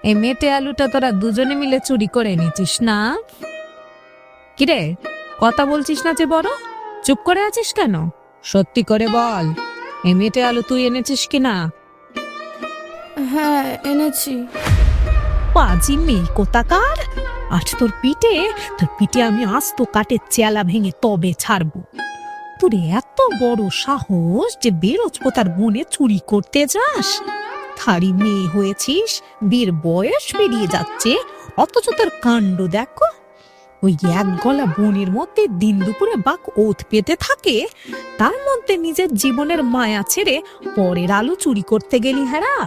এই মেটে আলুটা তোরা দুজনে মিলে চুরি করে এনেছিস না? কিরে, কথা বলছিস না যে বড়? চুপ করে আছিস কেন? সত্যি করে বল, এই মেটে আলু তুই এনেছিস কিনা? হ্যাঁ, এনেছি। পাজি মেয়ে কোথাকার! আজ তোর পিঠে আমি আস্ত কাঠের চেলা ভেঙে তবে ছাড়বো। তোর এত বড় সাহস যে বেরোজপোতার বনে চুরি করতে যাস? থারি মেয়ে হয়েছিস, বিয়ের বয়স পেরিয়ে যাচ্ছে, অথচ তোর কাণ্ড দেখো। ওই এক গলা বনের মধ্যে দিন দুপুরে বাঘ ওত পেতে থাকে, তার মধ্যে নিজের জীবনের মায়া ছেড়ে পরের আলু চুরি করতে গেলি? হ্যাঁ,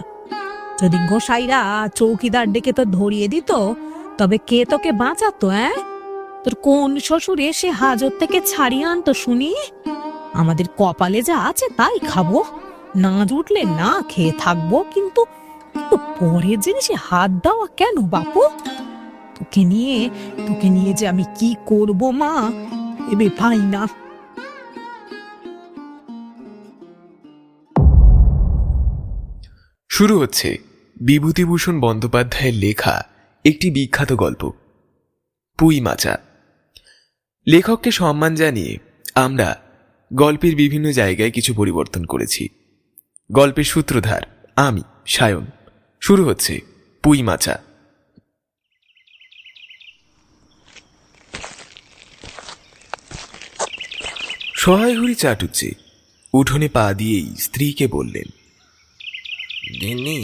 যদি গোসাইরা চৌকিদার ডেকে তো ধরিয়ে দিত, তবে কে তোকে বাঁচাতো? তোর কোন শ্বশুর এসে হাজত থেকে ছাড়িয়ে আনতো শুনি? আমাদের কপালে যা আছে তাই খাবো, না জুটলে না খেয়ে থাকবো, কিন্তু পরের জিনিসে হাত দেওয়া কেন বাপু? তোকে নিয়ে যে আমি কি করব মা, ভেবে পাই না। শুরু হচ্ছে বিভূতিভূষণ বন্দ্যোপাধ্যায়ের লেখা একটি বিখ্যাত গল্প, পুঁই মাচা। লেখককে সম্মান জানিয়ে আমরা গল্পের বিভিন্ন জায়গায় কিছু পরিবর্তন করেছি। গল্পের সূত্রধার আমি, সায়ন। শুরু হচ্ছে পুঁই মাচা। সহায় হরি চাটুচ্ছে উঠোনে পা দিয়েই স্ত্রীকে বললেন, দিননি,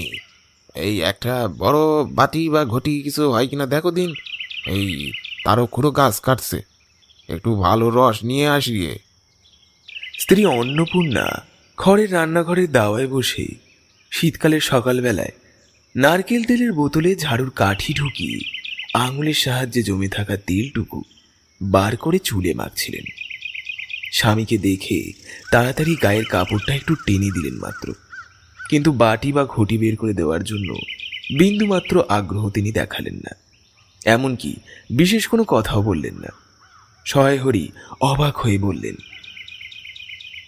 এই একটা বড় বাটি বা ঘটি কিছু হয় কিনা দেখো দিন। এই তারও খুঁড়ো গাছ কাটছে, একটু ভালো রস নিয়ে আসিয়ে। স্ত্রী অন্নপূর্ণা খড়ের রান্নাঘরের দাওয়ায় বসে শীতকালের সকালবেলায় নারকেল তেলের বোতলে ঝাড়ুর কাঠি ঢুকিয়ে আঙুলের সাহায্যে জমে থাকা তেলটুকু বার করে চুলে মাখছিলেন। স্বামীকে দেখে তাড়াতাড়ি গায়ের কাপড়টা একটু টেনে দিলেন মাত্র, কিন্তু বাটি বা ঘটি বের করে দেওয়ার জন্য বিন্দুমাত্র আগ্রহ তিনি দেখালেন না, এমনকি বিশেষ কোনো কথাও বললেন না। সহায় হরি অবাক হয়ে বললেন,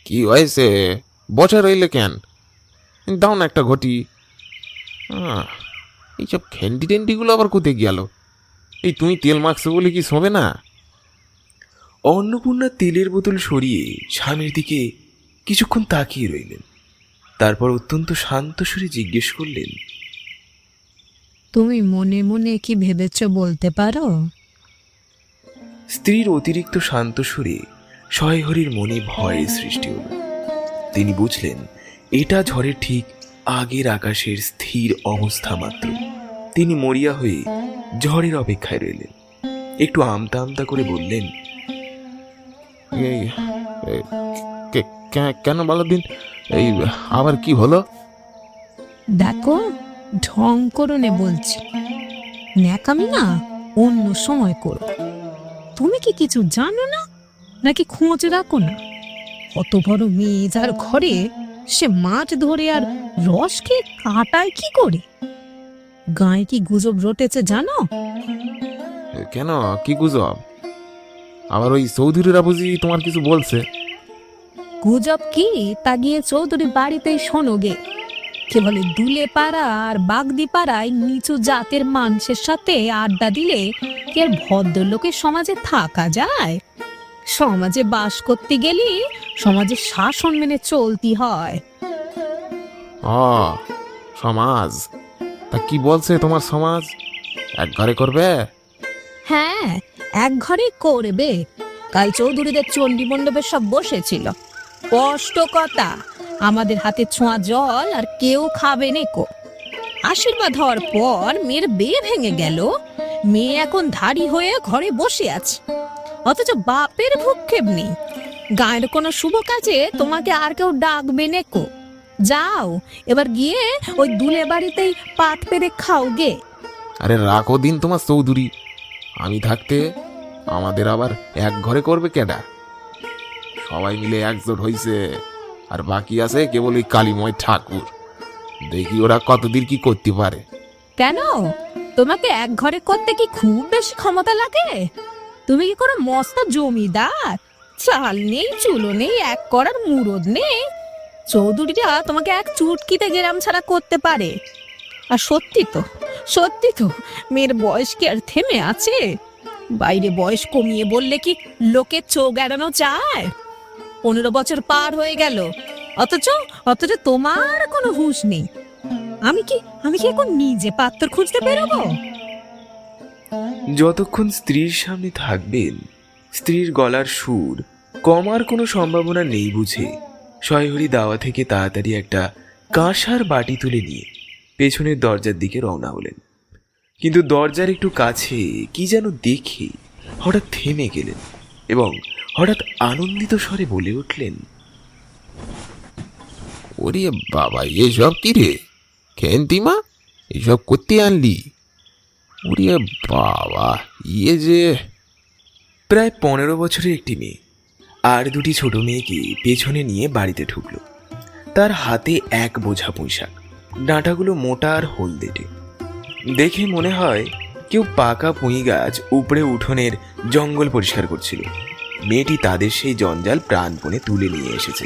কি হয়েছে, বসে রইলে কেন? দাও না একটা ঘটি। এইসব খেন্ডি টেন্ডিগুলো আবার কোথায় গেল? এই তুমি তেল মাখছো বলে কি শোবে না? অন্নপূর্ণা তেলের বোতল সরিয়ে স্বামীর দিকে কিছুক্ষণ তাকিয়ে রইলেন, তারপর অত্যন্ত শান্ত সুরে জিজ্ঞেস করলেন, তুমি মনে মনে কি ভেবেছ বলতে পারো? স্ত্রীর অতিরিক্ত শান্ত সুরে সহায় হরির মনে ভয়ের সৃষ্টি হল। তিনি বুঝলেন এটা ঝড়ের ঠিক আগের আকাশের স্থির অবস্থা মাত্র। তিনি মরিয়া হয়ে ঝড়ের অপেক্ষায় রইলেন। একটু আমতা আমতা করে বললেন, এই কেন বলো দিন, এই আবার কি হলো? দেখো, ঢং করো নে বলছি, ন্যাকামি না অন্য সময় করো। তুমি কি কিছু জানো না, নাকি খোঁজ রাখো না? কত বড় মেয়ে যার ঘরে, সে মাছ ধরে আর রস খেয়ে কাটায় কি করে? গায়ে কি গুজব রটেছে জানো? কেন, কি গুজব? আবার ওই চৌধুরীরা বুঝি তোমার কিছু বলছে? গুজব কি তা গিয়ে চৌধুরী বাড়িতেই শোনো গে। কে বলে দুলে পাড়া আর বাগদি পাড়ায় নিচু জাতের মানুষের সাথে আড্ডা দিলে কি আর ভদ্রলোকের সমাজে থাকা যায়? সমাজে বাস করতে গেলে সমাজের শাসন মেনে চলতে হয়। সমাজ? তা কি বলছে তোমার সমাজ? এক ঘরে করবে? হ্যাঁ, এক ঘরে করবে। কাল চৌধুরীদের চণ্ডী মণ্ডপে সব বসেছিল। স্পষ্ট কথা, আমাদের হাতে ছোঁয়া জল আর কেউ খাবে নেকো। আশীর্বাদ হওয়ার পর মেয়ের বিয়ে ভেঙে গেল। মেয়ে এখন ধাড়ি হয়ে ঘরে বসে আছে, অথচ বাপের ভূক্ষেপ নেই। গায়ের কোনো শুভ কাজে তোমাকে আর কেউ ডাকবে নেকো। যাও, এবার গিয়ে ওই দুলে বাড়িতেই পাত পেরে খাও গে। আরে রাখো দিন তোমার চৌধুরী, আমি থাকতে আমাদের আবার এক ঘরে করবে কেডা? সবাই মিলে একজোট হইছে, আর বাকি আছে কেবল ওই কালীময় ঠাকুর। দেখি ওরা কতদিন কি করতে পারে। কেন, তোমাকে এক ঘরে করতে কি খুব বেশি ক্ষমতা লাগে? তুমি কি কোনো মস্ত জমিদার? চাল নেই, চুলো নেই, এক করার মুরদ নেই। চৌধুরীরা তোমাকে এক চুটকিতে গেরাম ছাড়া করতে পারে। আর সত্যি তো মেয়ের বয়স কি আর থেমে আছে? বাইরে বয়স কমিয়ে বললে কি লোকের চোখ এড়ানো যায়? 15 বছর পার হয়ে গেল, অথচ তোমার কোনো হুঁশ নেই। আমি কি এখন নিজে পাত্র খুঁজতে বেরোবো? যতক্ষণ স্ত্রীর সামনে থাকবেন, স্ত্রীর গলার সুর কমার কোনো সম্ভাবনা নেই বুঝে সয়হরি দাওয়া থেকে তাড়াতাড়ি একটা কাঁসার বাটি তুলে নিয়ে পেছনের দরজার দিকে রওনা হলেন। কিন্তু দরজার একটু কাছে কি যেন দেখে হঠাৎ থেমে গেলেন এবং হঠাৎ আনন্দিত স্বরে বলে উঠলেন, ওরে বাবা, এসব কি রে খেন্তিমা, এসব করতে আনলি? ওরে বাবা, যে প্রায় 15 বছরের একটি মেয়ে আর দুটি ছোট মেয়েকে পেছনে নিয়ে বাড়িতে ঢুকল। তার হাতে এক বোঝা পুঁইশাক, ডাঁটাগুলো মোটা আর হলদেটে। দেখে মনে হয় কেউ পাকা পুঁই গাছ উপড়ে উঠোনের জঙ্গল পরিষ্কার করছিল। মেয়েটি তাদের সেই জঞ্জাল প্রাণপণে তুলে নিয়ে এসেছে।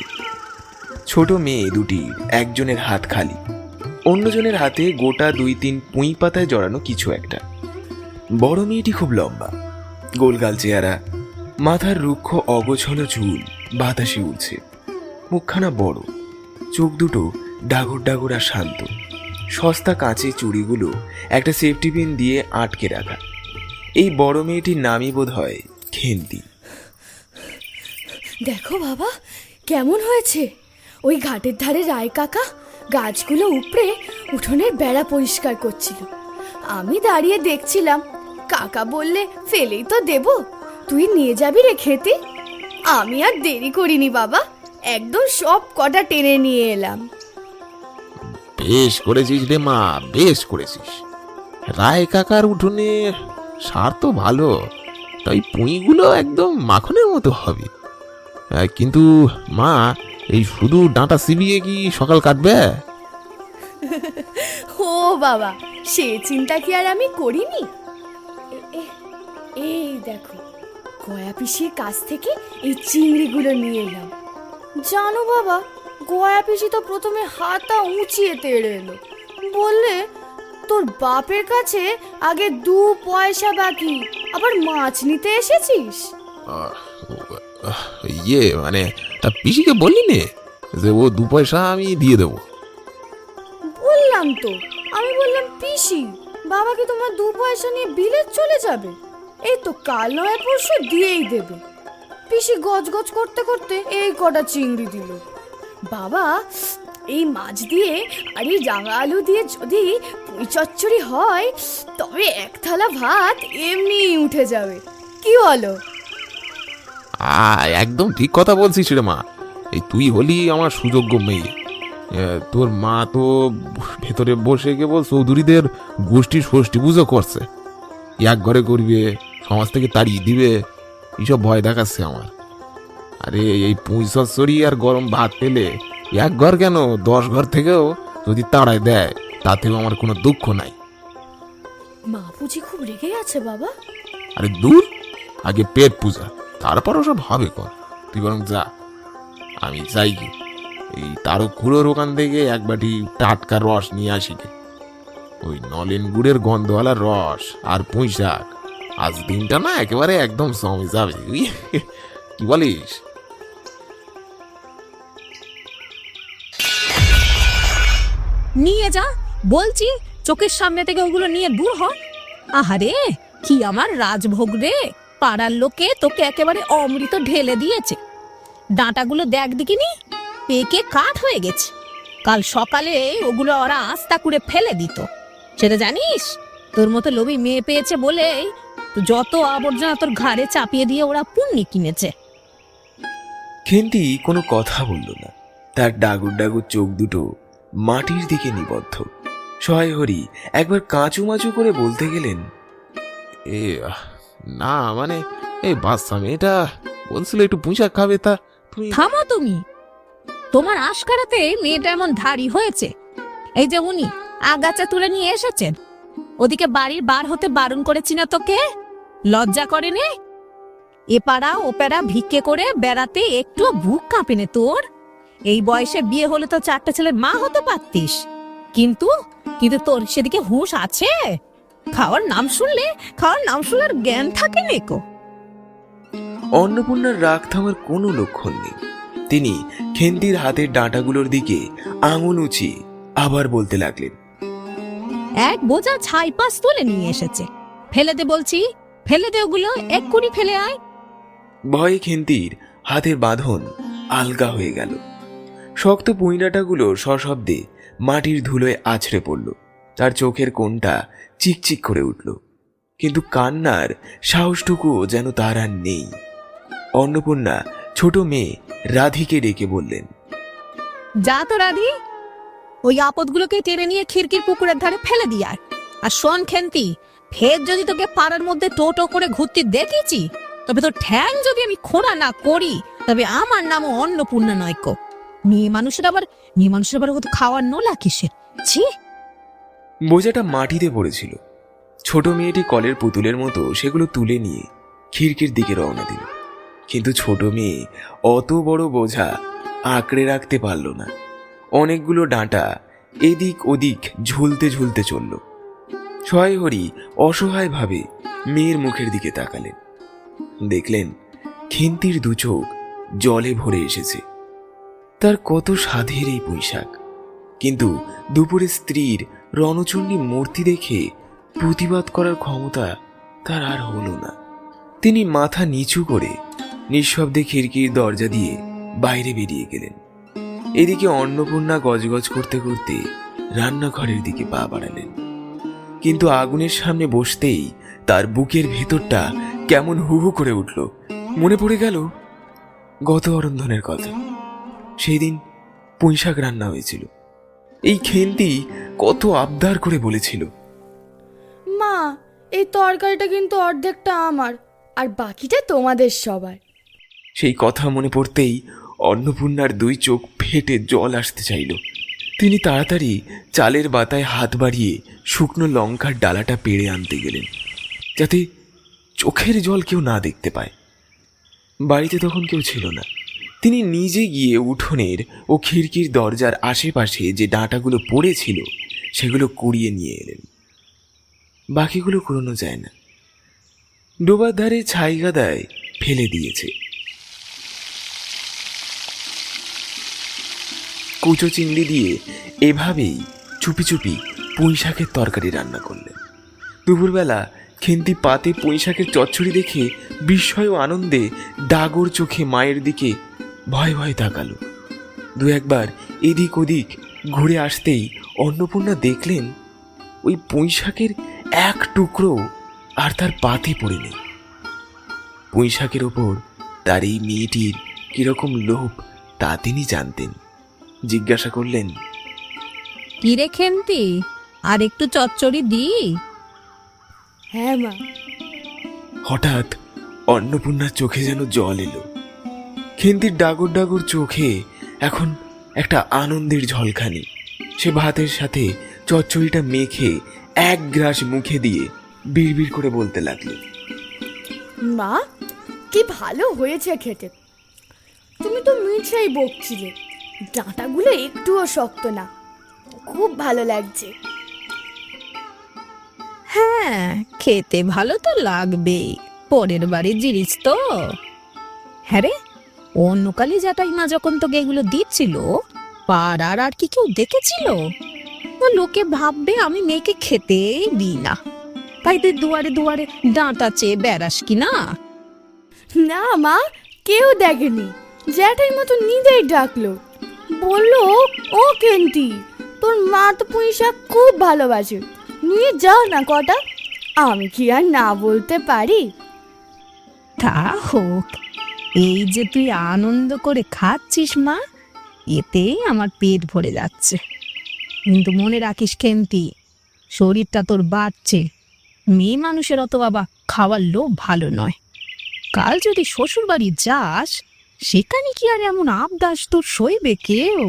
ছোট মেয়ে দুটি একজনের হাত খালি, অন্যজনের হাতে গোটা 2-3 পুঁই পাতায় জড়ানো কিছু একটা। বড় মেয়েটি খুব লম্বা, গোলগাল চেহারা, মাথার রুক্ষ অগোছলো চুল বাতাসে উড়ছে, মুখখানা বড়, চোখ দুটো ডাগর ডাগর আর শান্ত। সস্তা কাঁচের চুড়িগুলো একটা সেফটি পিন দিয়ে আটকে রাখা। এই বড় মেয়েটির নামই বোধ হয় খেন্তি। দেখো বাবা, কেমন হয়েছে? ওই ঘাটের ধারে রায় কাকা গাছগুলো উপড়ে উঠোনের বেড়া পরিষ্কার করছিল। আমি দাঁড়িয়ে দেখছিলাম। কাকা বললে ফেলেই তো দেব, তুই নিয়ে যাবি রে খেতে। আমি আর দেরি করিনি বাবা, একদম সব কটা টেনে নিয়ে এলাম। বেশ করেছিস রে মা, বেশ করেছিস। রায় কাকার উঠোনে সার তো ভালো, তাই পুঁইগুলো একদম মাখনের মতো হবে। কিন্তু মা, এই শুধু ডাঁটা চিবিয়ে কি সকাল কাটবে? ও বাবা, সে চিন্তা কি আর আমি করিনি। এই দেখো, গয়া পিসির কাছ থেকে এই চিংড়িগুলো নিয়ে এলাম। জানো বাবা, গয়া পিসি তো প্রথমে হাতটা উঁচিয়ে তেড়ে এলো, বললে তোর বাপের কাছে আগে 2 পয়সা বাকি, আবার মাছ নিতে এসেছিস। মানে তা পিসিকে বললি নে যে ও 2 পয়সা আমি দিয়ে দেবো? বললাম তো, আমি বললাম পিসি, বাবা কি তোমার 2 পয়সা নিয়ে বিলেত চলে যাবে? এই তো কাল নয় পরশু দিয়েই দেবে। পিসি গজগজ করতে করতে এই কটা চিংড়ি দিল। বাবা, এই মাছ দিয়ে আর এই রাঙা আলু দিয়ে যদি পুঁই চচ্চড়ি হয়, তবে 1 থালা ভাত এমনি উঠে যাবে। কি বলো? একদম ঠিক কথা বলছিস রে মা। এই তুই হলি আমার সুযোগ্য মেয়ে। তোর মা তো ভেতরে বসে কেবল চৌধুরীদের গোষ্ঠীর ষষ্ঠী পুজো করছে, এক ঘরে করবে, সমাজ থেকে তাড়িয়ে দিবে, এইসব ভয় দেখাচ্ছে আমার। আরে এই পুঁই চচ্চড়ি আর গরম ভাত পেলে 1 ঘর কেন 10 ঘর থেকেও যদি তাড়ায় দেয়, তাতেও আমার কোনো দুঃখ নাই। মা বুঝি খুব রেগে আছে বাবা? আরে দূর, আগে পেট পূজা, তারপর ওসব হবে কর। তুই বরং যা, আমি যাই কি এই তারও খুঁড়োর ওখান থেকে 1 বাটি টাটকা রস নিয়ে আসি গে। ওই নলেন গুড়ের গন্ধওয়ালা রস আর পুঁই শাক, আজ দিনটা না একেবারে একদম জমে যাবে। কি বলিস? নিয়ে যা বলছি, চোখের সামনে থেকে ওগুলো নিয়ে দূর হ। আহারে, কি আমার রাজভোগ রে! পাড়ার লোকে তোকে একেবারে অমৃত ঢেলে দিয়েছে। ডাঁটাগুলো দেখ দেখিনি, পেকে কাঠ হয়ে গেছে। কাল সকালে ওগুলো ওরা আস্তা করে ফেলে দিত, সেটা জানিস? তোর মতো লোভী মেয়ে পেয়েছে বলেই তো যত আবর্জনা তোর ঘাড়ে চাপিয়ে দিয়ে ওরা পুণ্যি কিনেছে। খেন্তি কোনো কথা বলল না। তার ডাগুর ডাগুর চোখ দুটো মাটির দিকে নিবদ্ধ। সহায়হরি একবার কাঁচুমাচু করে বলতে গেলেন, এ না মানে এই বাচ্চা মেয়েটা বলছিল একটু পুঁই শাক খাবে, তা তুমি থামো তুমি। তোমার আশকারাতে মেয়েটা এমন ধারী হয়েছে। এই যে উনি আগাছা তুলে নিয়ে এসেছেন, ওদিকে বাড়ির বার হতে বারণ করেছি না তোকে? লজ্জা করে নে? এপাড়া ওপাড়া ভিক্ষে করে বেড়াতে একটু বুক কাঁপে নে তোর? এই বয়সে বিয়ে হলে তো 4টে ছেলের মা হতে পারতিস। কিন্তু কিন্তু তোর সেদিকে হুঁশ আছে? খাওয়ার নাম শুনলে আর জ্ঞান থাকে নেকো। অন্নপূর্ণার রাগ থামার কোনো লক্ষণ নেই। তিনি খেন্তির হাতের ডাঁটাগুলোর দিকে আঙুল উঁচিয়ে আবার বলতে লাগলেন, এক বোঝা ছাই পাশ তুলে নিয়ে এসেছে, ফেলে দে বলছি, ফেলে দে ওগুলো, এক্ষুনি ফেলে আয়। ভয়ে খেন্তির হাতের বাঁধন আলগা হয়ে গেল। শক্ত পুঁইডাঁটাগুলো সশব্দে মাটির ধুলোয় আছড়ে পড়ল। তার চোখের কোণটা চিকচিক করে উঠল, কিন্তু কান্নার সাহসটুকুও যেন তার আর নেই। অন্নপূর্ণা ছোট মেয়ে রাধিকে ডেকে বললেন, যা তো রাধি, ওই আপদগুলোকে টেনে নিয়ে খিড়কির পুকুরের ধারে ফেলে দিয়ে আয়। আর শোন খেন্তি, ফের যদি তোকে পাড়ার মধ্যে টোটো করে ঘুরতে দেখেছি, তবে তোর ঠ্যাং যদি আমি খোঁড়া না করি, তবে আমার নামও অন্নপূর্ণা নয় কো। মেয়ে মানুষের আবার কত খাওয়ার নোলা কিসের? ছি! বোঝাটা মাটিতে পড়েছিল। ছোট মেয়েটি কলের পুতুলের মতো সেগুলো তুলে নিয়ে খিড়কির দিকে রওনা দিল। কিন্তু ছোট মেয়ে অত বড় বোঝা আঁকড়ে রাখতে পারল না। অনেকগুলো ডাঁটা এদিক ওদিক ঝুলতে ঝুলতে চলল। সহায়হরি অসহায়ভাবে মেয়ের মুখের দিকে তাকালেন। দেখলেন খেন্তির দু চোখ জলে ভরে এসেছে। তার কত সাধের এই পুঁইশাক, কিন্তু দুপুরে স্ত্রীর রণচণ্ডী মূর্তি দেখে প্রতিবাদ করার ক্ষমতা তার আর হলো না। তিনি মাথা নিচু করে নিঃশব্দে খিড়কির দরজা দিয়ে বাইরে বেরিয়ে গেলেন। এদিকে অন্নপূর্ণা গজগজ করতে করতে রান্নাঘরের দিকে পা বাড়ালেন। কিন্তু আগুনের সামনে বসতেই তার বুকের ভেতরটা কেমন হু হু করে উঠল। মনে পড়ে গেল গত অরন্ধনের কথা। সেই দিন পুঁইশাক রান্না হয়েছিল। এই খেন্তি কত আবদার করে বলেছিল, মা, এই তরকারিটা কিন্তু অর্ধেকটা আমার, আর বাকিটা তোমাদের সবার। সেই কথা মনে পড়তেই অন্নপূর্ণার দুই চোখ ফেটে জল আসতে চাইল। তিনি তাড়াতাড়ি চালের বাতায় হাত বাড়িয়ে শুকনো লঙ্কার ডালাটা পেড়ে আনতে গেলেন, যাতে চোখের জল কেউ না দেখতে পায়। বাড়িতে তখন কেউ ছিল না। তিনি নিজে গিয়ে উঠোনের ও খিড়কির দরজার আশেপাশে যে ডাঁটাগুলো পড়েছিল সেগুলো কুড়িয়ে নিয়ে এলেন। বাকিগুলো কুড়োনো যায় না, ডোবার ধারে ছাই গাদায় ফেলে দিয়েছে। কুচো চিংড়ি দিয়ে এভাবেই চুপি চুপি পুঁইশাকের তরকারি রান্না করলেন। দুপুরবেলা খেন্তি পাতে পুঁইশাকের চচ্চড়ি দেখে বিস্ময় ও আনন্দে ডাগর চোখে মায়ের দিকে ভয় ভয় তাকালো। দু একবার এদিক ওদিক ঘুরে আসতেই অন্নপূর্ণা দেখলেন ওই পুঁইশাকের এক টুকরো আর তার পাতে পড়ে নেই। পুঁইশাকের ওপর তার এই মেয়েটির কিরকম লোভ তা তিনি জানতেন। জিজ্ঞাসা করলেন, কি রে খেন্তি, আর একটু চচ্চড়ি দি? হ্যাঁ মা। হঠাৎ অন্নপূর্ণার চোখে যেন জল এলো। খেন্তির ডাগর ডাগর চোখে এখন একটা আনন্দের ঝলকানি। সে ভাতের সাথে চচ্চড়িটা মেখে এক গ্রাস মুখে দিয়ে বিড়বিড় করে বলতে লাগলো, মা, কি ভালো হয়েছে খেতে। তুমি তো মিঠাই বকছিলে, ডাঁটাগুলো একটুও শক্ত না, খুব ভালো লাগছে। হ্যাঁ, খেতে ভালো তো লাগবেই, পরের বাড়ির জিনিস তো। হ্যাঁ রে, অন্য কালে জ্যাঠাইমা যখন তোকে এগুলো দিচ্ছিল, পাড়ার আর কি কেউ দেখেছিল? ও লোকে ভাববে আমি মেয়েকে খেতেই দিই না, তাই তুই দুয়ারে দুয়ারে ডাঁটা চেয়ে বেড়াস কি না? না মা, কেউ দেখেনি। জ্যাঠাইমা তো নিজেই ডাকলো, বললো, ও কেন্তি, তোর মা তো পুঁইশাক খুব ভালোবাসে, নিয়ে যাও না কটা। আমি কি আর না বলতে পারি? তা হোক, এই যে তুই আনন্দ করে খাচ্ছিস মা, এতেই আমার পেট ভরে যাচ্ছে। কিন্তু মনে রাখিস খেন্তি, শরীরটা তোর বাড়ছে, মেয়ে মানুষের অত বাবা খাওয়ার লোভ ভালো নয়। কাল যদি শ্বশুর বাড়ি যাস, সেখানে কি আর এমন আবদাস তোর সইবে কেউ?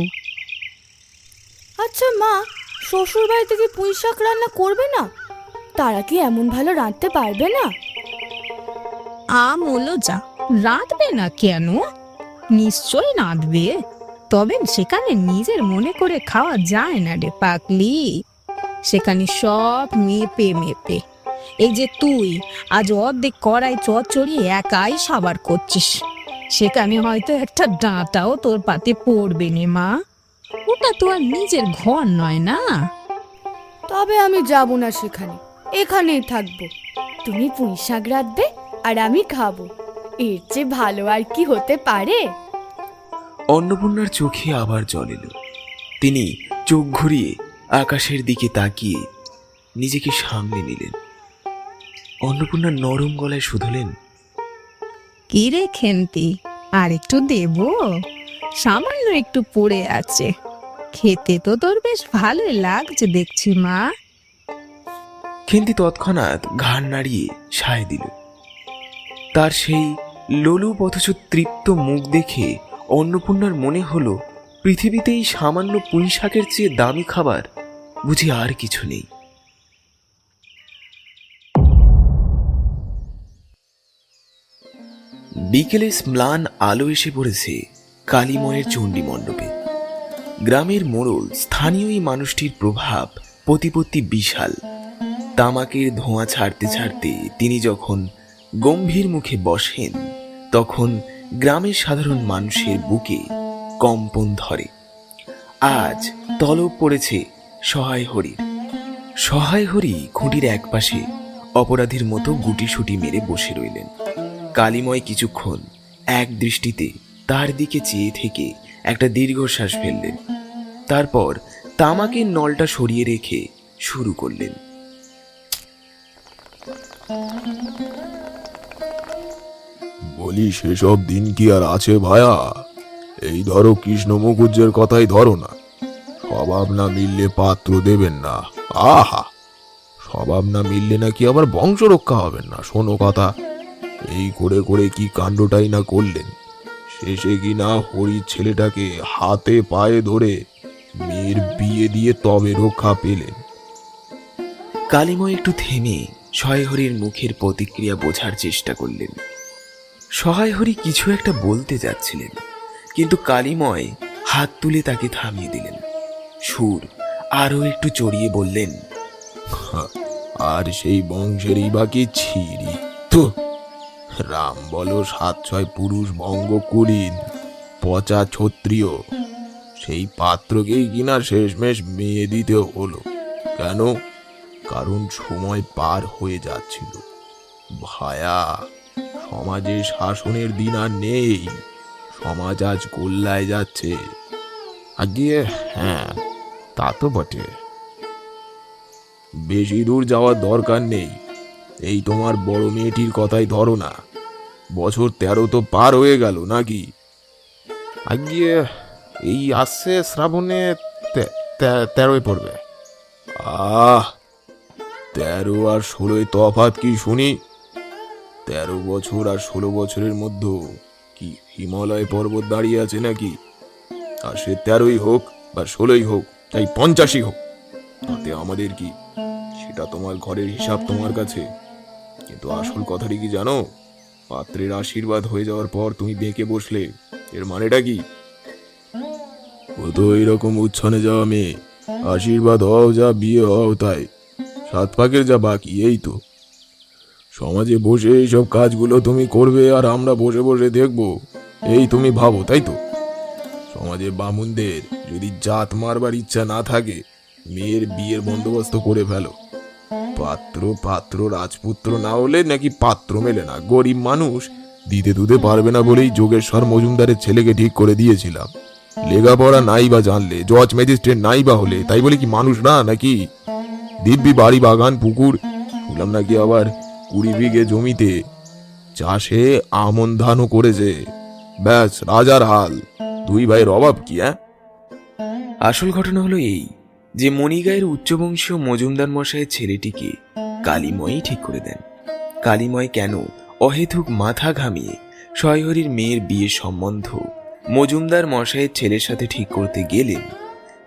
আচ্ছা মা, শ্বশুর বাড়িতে কি পুঁইশাক রান্না করবে না? তারা কি এমন ভালো রাঁধতে পারবে না? আমলো যা, রাঁধবে না কেন? নিশ্চয় রাঁধবে। তবে সেখানে নিজের মনে করে খাওয়া যায় না রে পাগলি। সেখানে সব মেপে মেপে। এই যে তুই আজ অর্ধেক কড়াই চচ্চড়ি একাই সাবার করছিস, সেখানে হয়তো একটা ডাঁটাও তোর পাতে পড়বে নে মা। ওটা তো আর নিজের ঘর নয় না। তবে আমি যাব না সেখানে, এখানেই থাকবো। তুমি পুঁই শাক রাঁধবে আর আমি খাবো, এর চেয়ে ভালো আর কি হতে পারে? অন্নপূর্ণার চোখে আবার জল এলো। তিনি চোখ ঘুরিয়ে আকাশের দিকে তাকিয়ে নিজেকে সামনে নিলেন। অন্নপূর্ণা নরম গলায় শুধলেন, কি রে খেন্তি, আর একটু দেব? সামান্য একটু পড়ে আছে, খেতে তো তোর বেশ ভালোই লাগছে দেখছি মা। খেন্তি তৎক্ষণাৎ ঘাড় নাড়িয়ে সায় দিল। তার সেই লোলুপ অথচ তৃপ্ত মুখ দেখে অন্নপূর্ণার মনে হলো পৃথিবীতে এই সামান্য পুঁই শাকের চেয়ে দামি খাবার বুঝি আর কিছু নেই। বিকেলে ম্লান আলো এসে পড়েছে কালীময়ের চণ্ডী মণ্ডপে। গ্রামের মোড়ল স্থানীয় এই মানুষটির প্রভাব প্রতিপত্তি বিশাল। তামাকের ধোঁয়া ছাড়তে ছাড়তে তিনি যখন গম্ভীর মুখে বসেন, তখন গ্রামের সাধারণ মানুষের বুকে কম্পন ধরে। আজ তলব পড়েছে সহায় হরির। সহায় হরি খুঁটির একপাশে অপরাধীর মতো গুটিসুটি মেরে বসে রইলেন। কালীময় কিছুক্ষণ এক দৃষ্টিতে তার দিকে চেয়ে থেকে একটা দীর্ঘশ্বাস ফেললেন। তারপর তামাকের নলটা সরিয়ে রেখে শুরু করলেন। বলি, সেসব দিন কি আর আছে ভায়া? এই ধরো কৃষ্ণ মুখুজ্জের কথাই ধরো না, স্বভাব না মিললে পাত্র দেবেন না। আহা, স্বভাব না মিললে নাকি আবার বংশ রক্ষা হবেন না। শোনো কথা, এই করে করে কি কাণ্ডটাই না করলেন। শেষে কি না হরির ছেলেটাকে হাতে পায়ে ধরে মেয়ের বিয়ে দিয়ে তবে রক্ষা পেলেন। কালীময় একটু থেমে সহায়হরির মুখের প্রতিক্রিয়া বোঝার চেষ্টা করলেন। সহায়হরি কিছু একটা বলতে যাচ্ছিলেন, কিন্তু কালীময় হাত তুলে তাকে থামিয়ে দিলেন। সুর আরো একটু চড়িয়ে বললেন, আর সেই বংশেরই বাকি ছিরি তো। রাম বলো ৭-৬ পুরুষ বঙ্গ কুলীন, পচা ক্ষত্রিয়, সেই পাত্রকেই কিনা শেষমেশ মেয়ে দিতে হলো। কেন? কারণ সময় পার হয়ে যাচ্ছিল ভায়া। সমাজে শাসনের দিন আর নেই, সমাজ আজ গোল্লায় যাচ্ছে। আগিয়ে হ্যাঁ, তা তো বটে। বেশি দূর যাওয়ার দরকার নেই। এই তোমার বড় মেয়েটির কথাই ধরো না, বছর 13 তো পার হয়ে গেল নাকি? আগিয়ে এই আসছে শ্রাবণে 13 পড়বে। আহ, 13 আর 16 তফাৎ কি শুনি? 13 বছর আর 16 বছরের মধ্যে কি হিমালয় পর্বত দাঁড়িয়ে আছে নাকি? আর সে 13ই হোক বা 16ই হোক, তাই 50ই হোক, তাতে আমাদের কি? সেটা তোমার ঘরের হিসাব তোমার কাছে। কিন্তু আসল কথাটি কি জানো? পাত্রের আশীর্বাদ হয়ে যাওয়ার পর তুমি বেঁকে বসলে, এর মানেটা কি? ও তো এইরকম উচ্ছনে যাওয়া মেয়ে, আশীর্বাদ হও যা, বিয়ে হও তাই, 7 পাকের যা বাকি, এই তো। সমাজে বসে এইসব কাজগুলো তুমি করবে আর আমরা বসে বসে দেখব, এই তুমি ভাবো, তাই তো? সমাজে বামুনদের যদি জাত মারবার ইচ্ছা না থাকে, মেয়ের বিয়ের বন্দোবস্ত করে ফেলো। পাত্র রাজপুত্র না হলে নাকি পাত্র মেলে না। গরিব মানুষ দিতে দুধে পারবে না বলেই যোগেশ্বর মজুমদারের ছেলেকে ঠিক করে দিয়েছিলাম। লেখাপড়া নাই বা জানলে, জজ ম্যাজিস্ট্রেট নাই বা হলে, তাই বলে কি মানুষ না নাকি? দিব্যি বাড়ি, বাগান, পুকুর, শুনলাম নাকি আবার 20 বিঘে জমিতে চাষে আমন ধানও করেছে। ব্যাস রাজার হাল। 2 ভাইয়ের অভাব কি? আসল ঘটনা হলো এই যে মণিগায়ের উচ্চবংশীয় মজুমদার মশাইয়ের ছেলেটিকে কালীময়ই ঠিক করে দেন। কালীময় কেন অহেতুক মাথা ঘামিয়ে সহায়হরির মেয়ের বিয়ের সম্বন্ধ মজুমদার মশাইয়ের ছেলের সাথে ঠিক করতে গেলেন,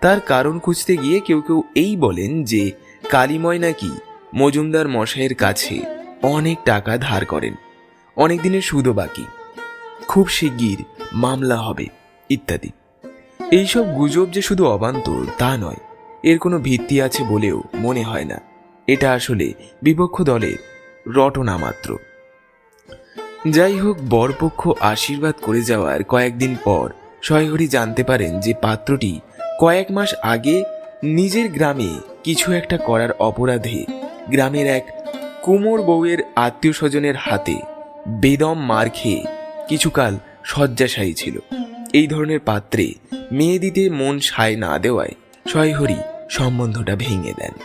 তার কারণ খুঁজতে গিয়ে কেউ কেউ এই বলেন যে কালীময় নাকি মজুমদার মশাইয়ের কাছে অনেক টাকা ধার করেন, অনেক দিনের সুদও বাকি, খুব শিগগির মামলা হবে ইত্যাদি। এইসব গুজব যে শুধু অবান্তর তা নয়, এর কোনো ভিত্তি আছে বলেও মনে হয় না। এটা আসলে বিপক্ষ দলের রটনা মাত্র। যাই হোক, বরপক্ষ আশীর্বাদ করে যাওয়ার কয়েকদিন পর সয়হরি জানতে পারেন যে পাত্রটি কয়েক মাস আগে নিজের গ্রামে কিছু একটা করার অপরাধে গ্রামের এক কুমোর বউয়ের আত্মীয় স্বজনের হাতে বেদম মার খেয়ে কিছুকাল শয্যাশায়ী ছিল। এই ধরনের পাত্রে মেয়ে দিতে মন সায় না দেওয়ায় সয়হরি সম্বন্ধটা ভেঙে দেন।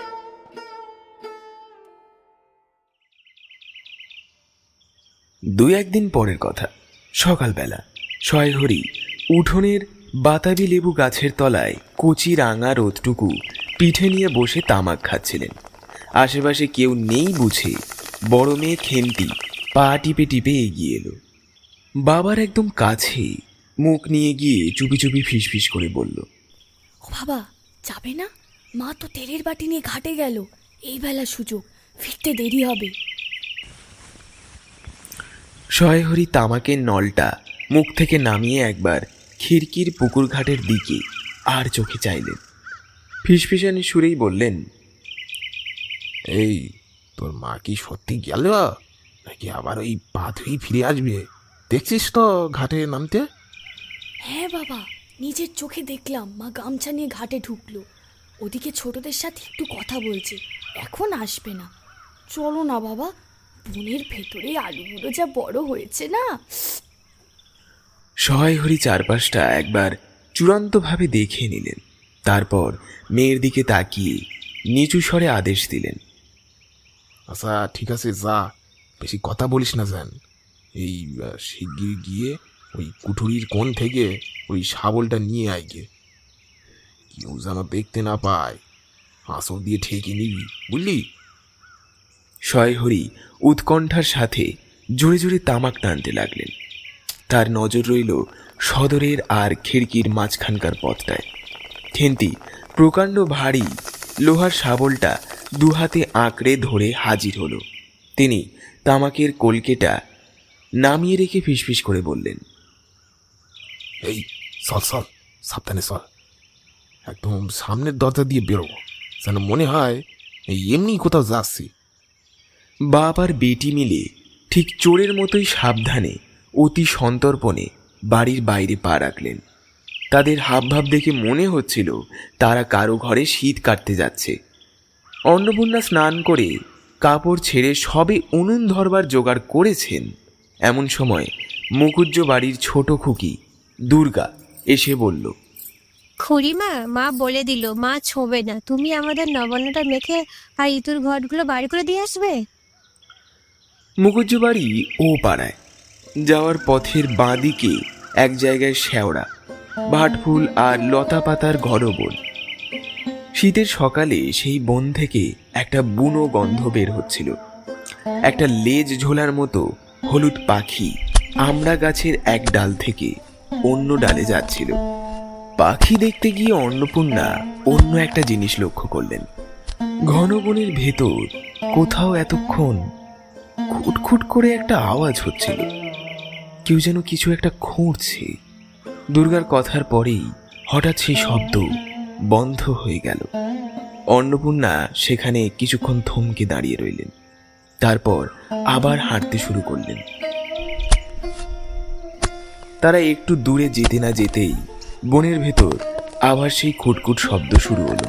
দুই একদিন পরের কথা, সকালবেলা সয়হরি উঠোনের বাতাবি লেবু গাছের তলায় কচি রাঙা রোদটুকু পিঠে নিয়ে বসে তামাক খাচ্ছিলেন। আশেপাশে কেউ নেই বুঝে বড় মেয়ে খেন্তি পা টিপে টিপে এগিয়ে এলো। বাবার একদম কাছে মুখ নিয়ে গিয়ে চুপি চুপি ফিসফিস করে বলল, ও বাবা, যাবে না? মা তো তেলের বাটি নিয়ে ঘাটে গেল, এই বেলা সুযোগ, ফিরতে দেরি হবে। সয়হরি তামাকের নলটা মুখ থেকে নামিয়ে একবার খিড়কির পুকুর ঘাটের দিকে আর চোখে চাইলেন। ফিসফিসানি সুরেই বললেন, এই তোর মা কি সত্যি গেল নাকি আবার ওই পা ধুই ফিরে আসবে? দেখছিস তো ঘাটে নামতে? হ্যাঁ বাবা, নিজের চোখে দেখলাম মা গামছা নিয়ে ঘাটে ঢুকলো। ওদিকে ছোটদের সাথে একটু কথা বলছে, এখন আসবে না। চলো না বাবা, বনের ভেতরে আলুগুলো যা বড় হয়েছে না। সয়হরি চারপাশটা একবার চূড়ান্তভাবে দেখে নিলেন। তারপর মেয়ের দিকে তাকিয়ে নিচু স্বরে আদেশ দিলেন, আচ্ছা ঠিক আছে, যা, বেশি কথা বলিস না যেন। এই শিগগির গিয়ে ওই কুঠুরির কোণ থেকে ওই শাবলটা নিয়ে আয় গে। কেউ যেন দেখতে না পায়, আঁচড় দিয়ে ঠেকে নিবি, বুঝলি? সয়হরি উৎকণ্ঠার সাথে জোরে জোরে তামাক টানতে লাগলেন। তার নজর রইল সদরের আর খিড়কির মাঝখানকার পথটায়। খেন্তি প্রকাণ্ড ভারী লোহার শাবলটা দুহাতে আঁকড়ে ধরে হাজির হলো। তিনি তামাকের কলকেটা নামিয়ে রেখে ফিসফিস করে বললেন, এই চল চল, সাবধানে চল, একদম সামনের দরজা দিয়ে বেরোবো, যেন মনে হয় এই এমনি কোথাও যাচ্ছি। বাপ আর বেটি মিলে ঠিক চোরের মতোই সাবধানে অতি সন্তর্পণে বাড়ির বাইরে পা রাখলেন। তাদের হাবভাব দেখে মনে হচ্ছিল তারা কারো ঘরে শীত কাটতে যাচ্ছে। অন্নপূর্ণা স্নান করে কাপড় ছেড়ে সবে উনুন ধরবার জোগাড় করেছেন, এমন সময় মুকুজ্জ বাড়ির ছোট খুকি দুর্গা এসে বলল, খুড়িমা, মা বলে দিল মা ছোবে না, তুমি আমাদের নবান্নটা মেখে আর ইতুর ঘটগুলো বাড়ি করে দিয়ে আসবে। মুকুজ্জ বাড়ি ও পাড়ায়। যাওয়ার পথের বাঁদিকে এক জায়গায় শ্যাওড়া, ভাটফুল আর লতা পাতার ঘন বন। শীতের সকালে সেই বন থেকে একটা বুনো গন্ধ বের হচ্ছিল। একটা লেজ ঝোলার মতো হলুদ পাখি আমড়া গাছের এক ডাল থেকে অন্য ডালে যাচ্ছিল। পাখি দেখতে গিয়ে অন্নপূর্ণা অন্য একটা জিনিস লক্ষ্য করলেন। ঘন বনের ভেতর কোথাও এতক্ষণ খুটখুট করে একটা আওয়াজ হচ্ছিল। কেউ যেন কিছু একটা খুঁড়ছে। দুর্গার কথার পরেই হঠাৎ সেই শব্দ বন্ধ হয়ে গেল। অন্নপূর্ণা সেখানে কিছুক্ষণ থমকে দাঁড়িয়ে রইলেন। তারপর আবার হাঁটতে শুরু করলেন। তারা একটু দূরে যেতে না যেতেই বনের ভেতর আবার সেই খুটখুট শব্দ শুরু হলো।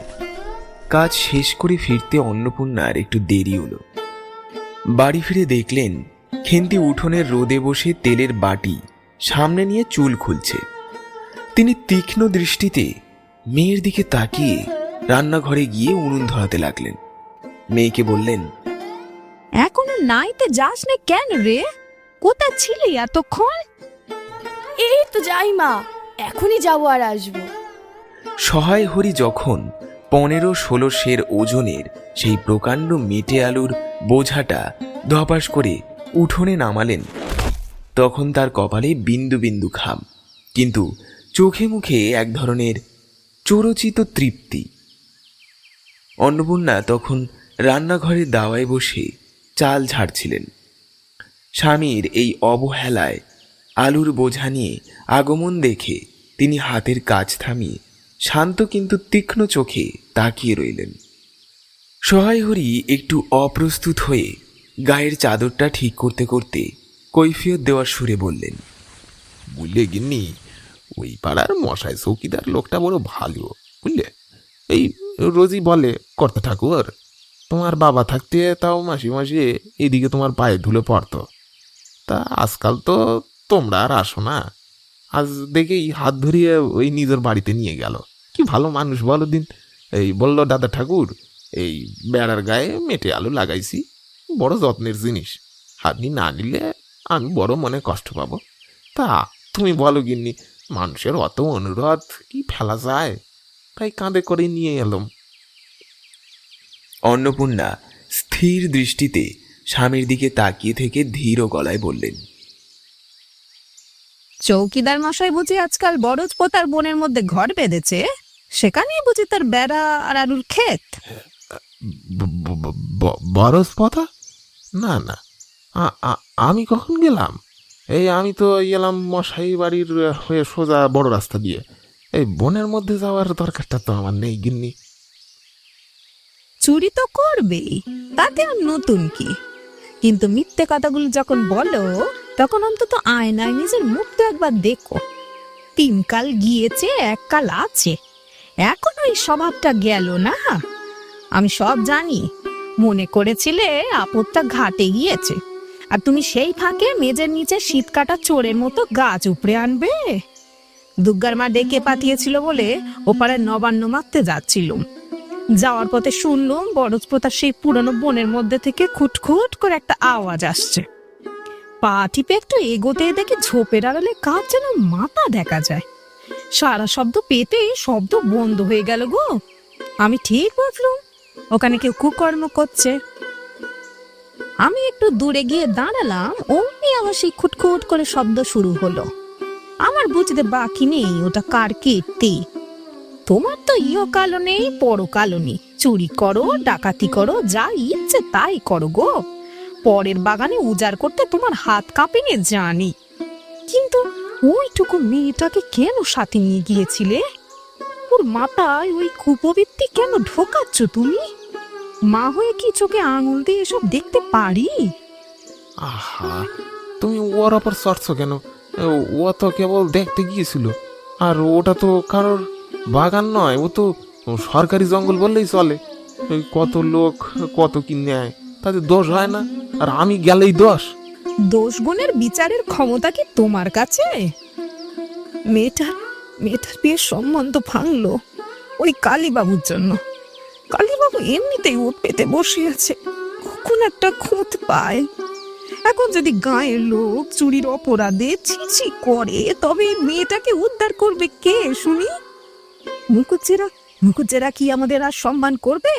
কাজ শেষ করে ফিরতে অন্নপূর্ণার একটু দেরি হলো। বাড়ি ফিরে দেখলেন খেন্তি উঠোনের রোদে বসে তেলের বাটি সামনে নিয়ে চুল খুলছে। তিনি তীক্ষ্ণ দৃষ্টিতে মেয়ের দিকে তাকিয়ে রান্নাঘরে গিয়ে উনুন ধরাতে লাগলেন। মেয়েকে বললেন, এখনো নাইতে যাস না কেন রে? কোথা ছিলি এতক্ষণ? এই তো যাই মা, এখনই যাবো আর আসবো। সহায় হরি যখন 15-16 সের ওজনের সেই প্রকাণ্ড মেটে আলুর বোঝাটা ধপাস করে উঠোনে নামালেন, তখন তার কপালে বিন্দু বিন্দু ঘাম, কিন্তু চোখে মুখে এক ধরনের চোরচিত তৃপ্তি। অন্নপূর্ণা তখন রান্নাঘরের দাওয়ায় বসে চাল ঝাড়ছিলেন। স্বামীর এই অবহেলায় আলুর বোঝা নিয়ে আগমন দেখে তিনি হাতের কাজ থামিয়ে শান্ত কিন্তু তীক্ষ্ণ চোখে তাকিয়ে রইলেন। সহায় হরি একটু অপ্রস্তুত হয়ে গায়ের চাদরটা ঠিক করতে করতে কৈফিয়ত দেওয়ার সুরে বললেন, বুঝলে গিন্নি, ওই পাড়ার মশাই চৌকিদার লোকটা বড় ভালো, বুঝলে? এই রোজই বলে, কর্তা ঠাকুর, তোমার বাবা থাকতে তাও মাসি মাসি এইদিকে তোমার পায়ে ধুলে পড়তো, তা আজকাল তো তোমরা আর আসো না। আজ দেখেই হাত ধরিয়ে ওই নিজের বাড়িতে নিয়ে গেল। কি ভালো মানুষ বলো দিন। এই বলল, দাদা ঠাকুর, এই বেড়ার গায়ে মেটে আলু লাগাইছি, বড় যত্নের জিনিস, আপনি না নিলে আমি বড় মনে কষ্ট পাবো। তা তুমি বলো গিন্নি, মানুষের অত অনুরোধ কি ফেলা যায়? তাই কাঁধে করে নিয়ে এলাম। অন্নপূর্ণা স্থির দৃষ্টিতে স্বামীর দিকে তাকিয়ে থেকে ধীর গলায় বললেন, চৌকিদার মশাই বুঝি আজকাল বরজ পোতার বনের মধ্যে ঘর বেঁধেছে, সেখানেই বুঝি তার বেড়া আর আলুর ক্ষেত। বরস পথা? না না, আমি কখন গেলাম? এই আমি তো এলাম মশাই বাড়ির হয়ে সোজা বড় রাস্তা দিয়ে। এই বনের মধ্যে যাওয়ার দরকারটা তো আমার নেই গিন্নি। চুরি তো করবেই, তাতে আর নতুন কি? কিন্তু মিথ্যে কথাগুলো যখন বলো, তখন অন্তত আয়নায় নিজের মুখ তো একবার দেখো। 3 কাল গিয়েছে, 1 কাল আছে, এখনো এই স্বভাবটা গেল না। আমি সব জানি। মনে করেছিলে আপদটা ঘাটে গিয়েছে, আর তুমি সেই ফাঁকে মেজের নিচে শীত কাটা চোরের মতো গাছ উপড়ে আনবে। দুর্গার মা ডেকে পাঠিয়েছিল বলে ওপারে নবান্ন মারতে যাচ্ছিলুম। যাওয়ার পথে শুনলুম বরজপ্রতার সেই পুরনো বনের মধ্যে থেকে খুটখুট করে একটা আওয়াজ আসছে। পা টিপে একটু এগোতে দেখে ঝোপের আড়ালে কাজ যেন মাথা দেখা যায়। সারা শব্দ পেতে শব্দ বন্ধ হয়ে গেল গো। আমি ঠিক বুঝলুম ওখানে কেউ কুকর্ম করছে। আমি একটু দূরে গিয়ে দাঁড়ালাম, অমনি আমার সেই খুটখুট করে শব্দ শুরু হলো। আমার বুঝতে বাকি নেই ওটা কার কীর্তি। তোমার তো ইহকালও নেই, পরকালও নেই। চুরি করো, ডাকাতি করো, যা ইচ্ছে তাই করো গো। পরের বাগানে উজাড় করতে তোমার হাত কাঁপেনি জানি, কিন্তু ওইটুকু মেয়েটাকে কেন সাথে নিয়ে গিয়েছিলে? ওর মাথায় ওই কুপবৃত্তি কেন ঢোকাচ্ছ তুমি? মা হয়ে কি চোখে আঙুল দিয়ে এসব দেখতে পারি? আহা, তুমি ওর ওপর চড়ছো কেন? ও তো কেবল দেখতে গিয়েছিল, আর ওটা তো কারোর বাগান নয়, ও তো সরকারি জঙ্গল বললেই চলে। ওই কত লোক কত কি নেয়, তাতে দোষ হয় না? আর আমি গেলেই দোষ? দোষ গুণের বিচারের ক্ষমতা কি তোমার কাছে? মেয়েটার বিয়ের সম্বন্ধ ভাঙলো ওই কালীবাবুর জন্য। কালীবাবু এমনিতেই উঠ পেতে বসে আছে, কখন একটা খুঁত পায়। এখন যদি গায়ের লোক চুরির অপরাধে ছিছি করে, তবে মেয়েটাকে উদ্ধার করবে কে শুনি? মুকুজ্জেরা কি আমাদের আর সম্মান করবে?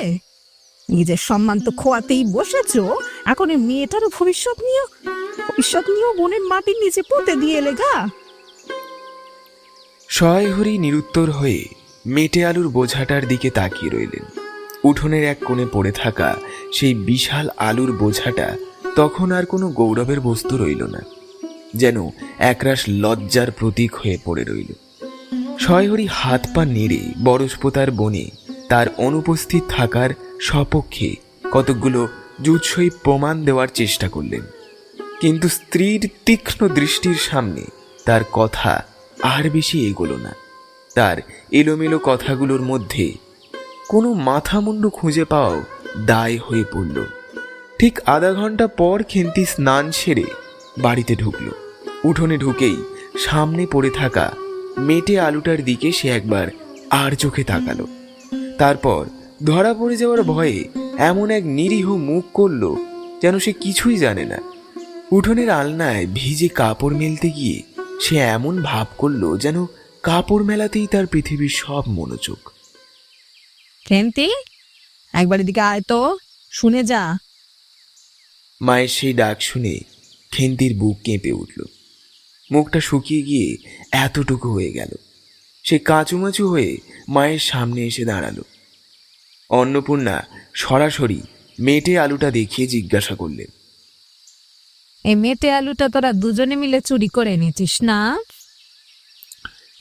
নিজের সম্মান তো খোয়াতেই বসেছো, এখন এই মেয়েটারও ভবিষ্যৎ নিয়েও বনের মাটির নিচে পুঁতে দিয়ে এলে গা। সহায় হরি নিরুত্তর হয়ে মেটে আলুর বোঝাটার দিকে তাকিয়ে রইলেন। উঠোনের এক কোণে পড়ে থাকা সেই বিশাল আলুর বোঝাটা তখন আর কোনো গৌরবের বস্তু রইল না, যেন একরাশ লজ্জার প্রতীক হয়ে পড়ে রইল। সহায় হরি হাত পা নেড়ে বরজপোতার বনে তার অনুপস্থিত থাকার সপক্ষে কতকগুলো জুৎসই প্রমাণ দেওয়ার চেষ্টা করলেন, কিন্তু স্ত্রীর তীক্ষ্ণ দৃষ্টির সামনে তার কথা আর বেশি এগোলো না। তার এলোমেলো কথাগুলোর মধ্যে কোনো মাথামুন্ডু খুঁজে পাওয়াও দায় হয়ে পড়ল। ঠিক আধা ঘন্টা পর খেন্তি স্নান সেরে বাড়িতে ঢুকল। উঠোনে ঢুকেই সামনে পড়ে থাকা মেটে আলুটার দিকে সে একবার আর চোখে তাকালো। তারপর ধরা পড়ে যাওয়ার ভয়ে এমন এক নিরীহ মুখ করল যেন সে কিছুই জানে না। উঠোনের আলনায় ভিজে কাপড় মেলতে গিয়ে সে এমন ভাব করলো যেন কাপড় মেলাতেই তার পৃথিবীর সব মনোযোগ। খেন্তি, একবার এদিকে আয় তো, শুনে যা। মায়ের সেই ডাক শুনে খেন্তির বুক কেঁপে উঠল। মুখটা শুকিয়ে গিয়ে এতটুকু হয়ে গেল। সে কাঁচুমাচু হয়ে মায়ের সামনে এসে দাঁড়ালো। অন্নপূর্ণা সরাসরি মেটে আলুটা দেখিয়ে জিজ্ঞাসা করলেন, এই মেটে আলুটা তোরা দুজনে মিলে চুরি করে এনেছিস না?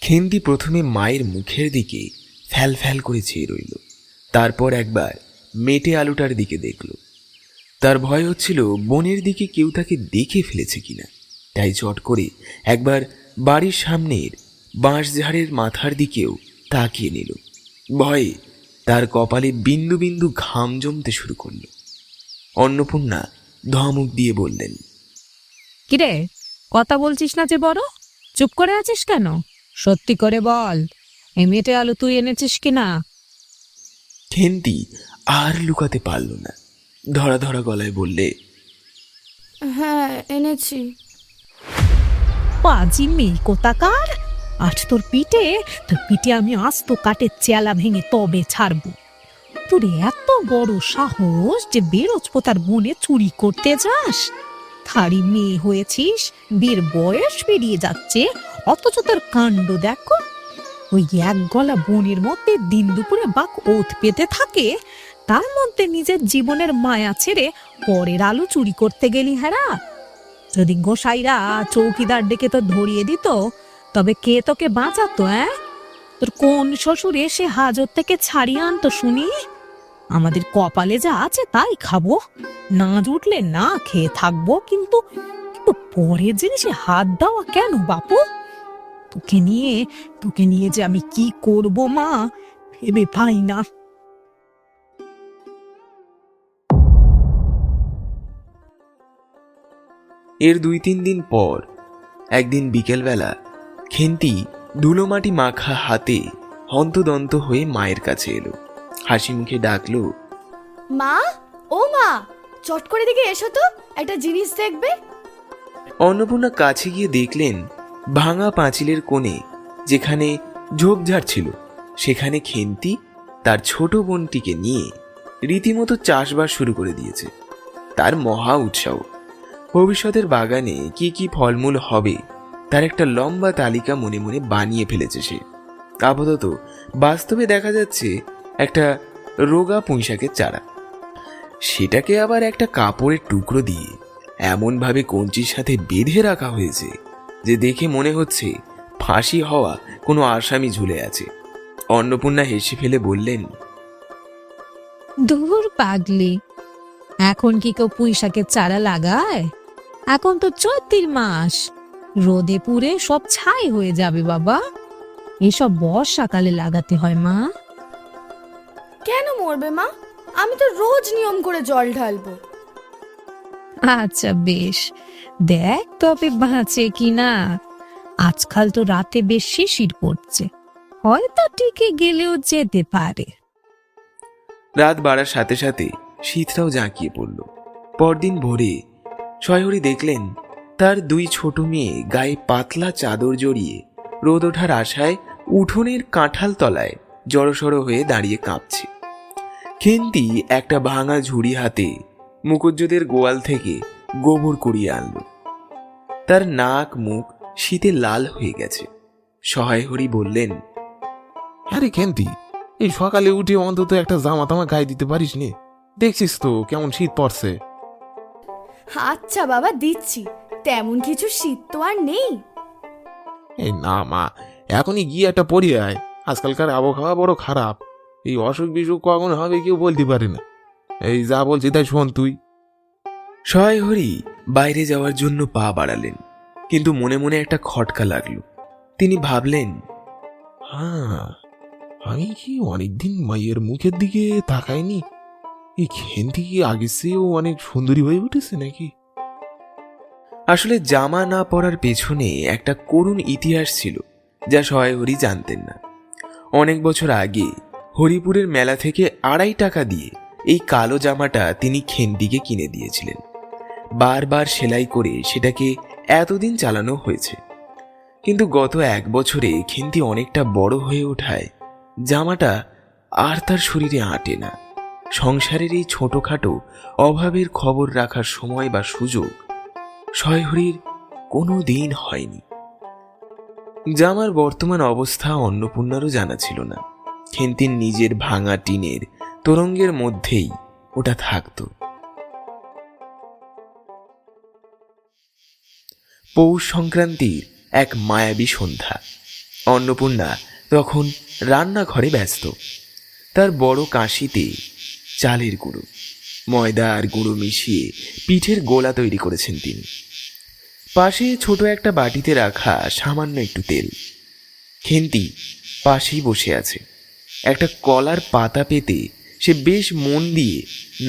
খেন্তি প্রথমে মায়ের মুখের দিকে ফ্যাল ফ্যাল করে চেয়ে রইল, তারপর একবার মেটে আলুটার দিকে দেখল। তার ভয় হচ্ছিল বনের দিকে কেউ তাকে দেখে ফেলেছে কিনা, তাই চট করে একবার বাড়ির সামনের বাঁশঝাড়ের মাথার দিকেও তাকিয়ে নিল। ভয়ে তার কপালে বিন্দু বিন্দু ঘাম জমতে শুরু করল। অন্নপূর্ণা ধমক দিয়ে বললেন, কিরে, কথা বলছিস না যে বড়? চুপ করে আছিস কেন? সত্যি করে বল, এই মেটে আলু তুই এনেছিস কিনা? খেন্তি আর লুকাতে পারল না, ধরা ধরা গলায় বললে, হ্যাঁ এনেছি। পাজি মেয়ে কোথাকার! আজ তোর পিঠে আমি আস্ত কাঠের চেলা ভেঙে তবে ছাড়বো। তোর এত বড় সাহস যে বেরোজপোতার বনে চুরি করতে যাস? থারি মেয়ে হয়েছিস, বিয়ের বয়স পেরিয়ে যাচ্ছে, অথচ তোর কাণ্ড দেখো। ওই এক গলা বনের মধ্যে দিন দুপুরে বাঘ ওত পেতে থাকে, তার মধ্যে নিজের জীবনের মায়া ছেড়ে পরের আলু চুরি করতে গেলি। হেরা, যদি গোসাইরা চৌকিদার ডেকে তো ধরিয়ে দিত, তবে কে তোকে বাঁচাতো? তোর কোন শ্বশুর এসে হাজত থেকে ছাড়িয়ে আনতো শুনি? আমাদের কপালে যা আছে তাই খাবো, না জুটলে না খেয়ে থাকবো, কিন্তু পরের জিনিসে হাত দেওয়া কেন বাপু? তোকে নিয়ে যে আমি কি করব মা, ভেবে পাই না। এর 2-3 দিন পর একদিন বিকেলবেলা খেন্তি ধুলোমাটি মাখা হাতে হন্তদন্ত হয়ে মায়ের কাছে এলো। হাসি মুখে ডাকলো, মা, ও মা, চট করে দিকে এসো তো, একটা জিনিস দেখবে। অন্নপূর্ণা কাছে গিয়ে দেখলেন ভাঙা পাঁচিলের কোণে যেখানে ঝোপঝাড় ছিল, সেখানে খেন্তি তার ছোট বোনটিকে নিয়ে রীতিমতো চাষবাস শুরু করে দিয়েছে। তার মহা উৎসাহ। ভবিষ্যতের বাগানে কি কি ফলমূল হবে তার একটা লম্বা তালিকা মনে মনে বানিয়ে ফেলেছে সে। আপাতত বাস্তবে দেখা যাচ্ছে একটা রোগা পুঁইশাকের চারা, সেটাকে আবার একটা কাপড়ের টুকরো দিয়ে এমনভাবে কঞ্চির সাথে বেঁধে রাখা হয়েছে যে দেখে মনে হচ্ছে ফাঁসি হওয়া কোনো আসামি ঝুলে আছে। অন্নপূর্ণা হেসে ফেলে বললেন, দূর পাগলি, এখন কি কেউ পুঁইশাকের চারা লাগায়? এখন তো চৈত্র মাস, রোদে পুড়ে সব ছাই হয়ে যাবে বাবা। এসব বর্ষাকালে লাগাতে হয় মা। কেন মরবে মা? আমি তো রোজ নিয়ম করে জল ঢালবো। আচ্ছা বেশ, দেখ তবে বাঁচে কিনা। আজকাল তো রাতে বেশ শিশির পড়ছে, হয়তো টিকে গেলেও যেতে পারে। রাত বাড়ার সাথে সাথে শীতটাও জাঁকিয়ে পড়ল। পরদিন ভোরে শয়হরি দেখলেন তার 2 ছোট মেয়ে গায়ে পাতলা চাদর জড়িয়ে রোদ ওঠার আশায় উঠোনের কাঁঠাল তলায় জড়সড় হয়ে দাঁড়িয়ে কাঁপছে। খেন্তি একটা ভাঙা ঝুড়ি হাতে মুকুজ্জদের গোয়াল থেকে গোবর কুড়িয়ে আনল। তার নাক মুখ শীতে লাল হয়ে গেছে। সহায়হরি বললেন, আরে খেন্তি, এই সকালে উঠে অন্তত একটা জামা তামা গায়ে দিতে পারিস নে? দেখছিস তো কেমন শীত পড়ছে। আচ্ছা বাবা, দিচ্ছি। তেমন কিছু শীত তো আর নেই। এই না মা, এখনই গিয়ে একটা পরিয়ে আয়। আজকালকার আবহাওয়া বড় খারাপ, এই অসুখ বিসুখ কখন হবে কেউ বলতে পারে না। এই যা বলছি তাই শোন তুই। সহায়হরি বাইরে যাওয়ার জন্য পা বাড়ালেন, কিন্তু মনে মনে একটা খটকা লাগলো। তিনি ভাবলেন, হ্যাঁ, আমি কি অনেকদিন মায়ের মুখের দিকে তাকাইনি? এই খেন্তি কি আগের চেয়েও অনেক সুন্দরী হয়ে উঠেছে নাকি? আসলে জামা না পরার পেছনে একটা করুণ ইতিহাস ছিল যা সহায়হরি জানতেন না। অনেক বছর আগে হরিপুরের মেলা থেকে 2.5 টাকা দিয়ে এই কালো জামাটা তিনি খেন্তিকে কিনে দিয়েছিলেন। বারবার সেলাই করে সেটাকে এতদিন চালানো হয়েছে, কিন্তু গত 1 বছরে খেন্তি অনেকটা বড় হয়ে ওঠায় জামাটা আর তার শরীরে আঁটে না। সংসারের এই ছোটখাটো অভাবের খবর রাখার সময় বা সুযোগ সহায়হরির কোনো দিন হয়নি। জামার বর্তমান অবস্থা অন্নপূর্ণারও জানা ছিল না। খেন্তির নিজের ভাঙা টিনের তোরঙ্গের মধ্যেই ওটা থাকত। পৌষ সংক্রান্তির এক মায়াবী সন্ধ্যা। অন্নপূর্ণা তখন রান্নাঘরে ব্যস্ত। তার বড় কাশিতে চালের গুঁড়ো, ময়দা আর গুঁড়ো মিশিয়ে পিঠের গোলা তৈরি করেছেন তিনি। পাশে ছোট একটা বাটিতে রাখা সামান্য একটু তেল। খেন্তি পাশেই বসে আছে। একটা কলার পাতা পেতে সে বেশ মন দিয়ে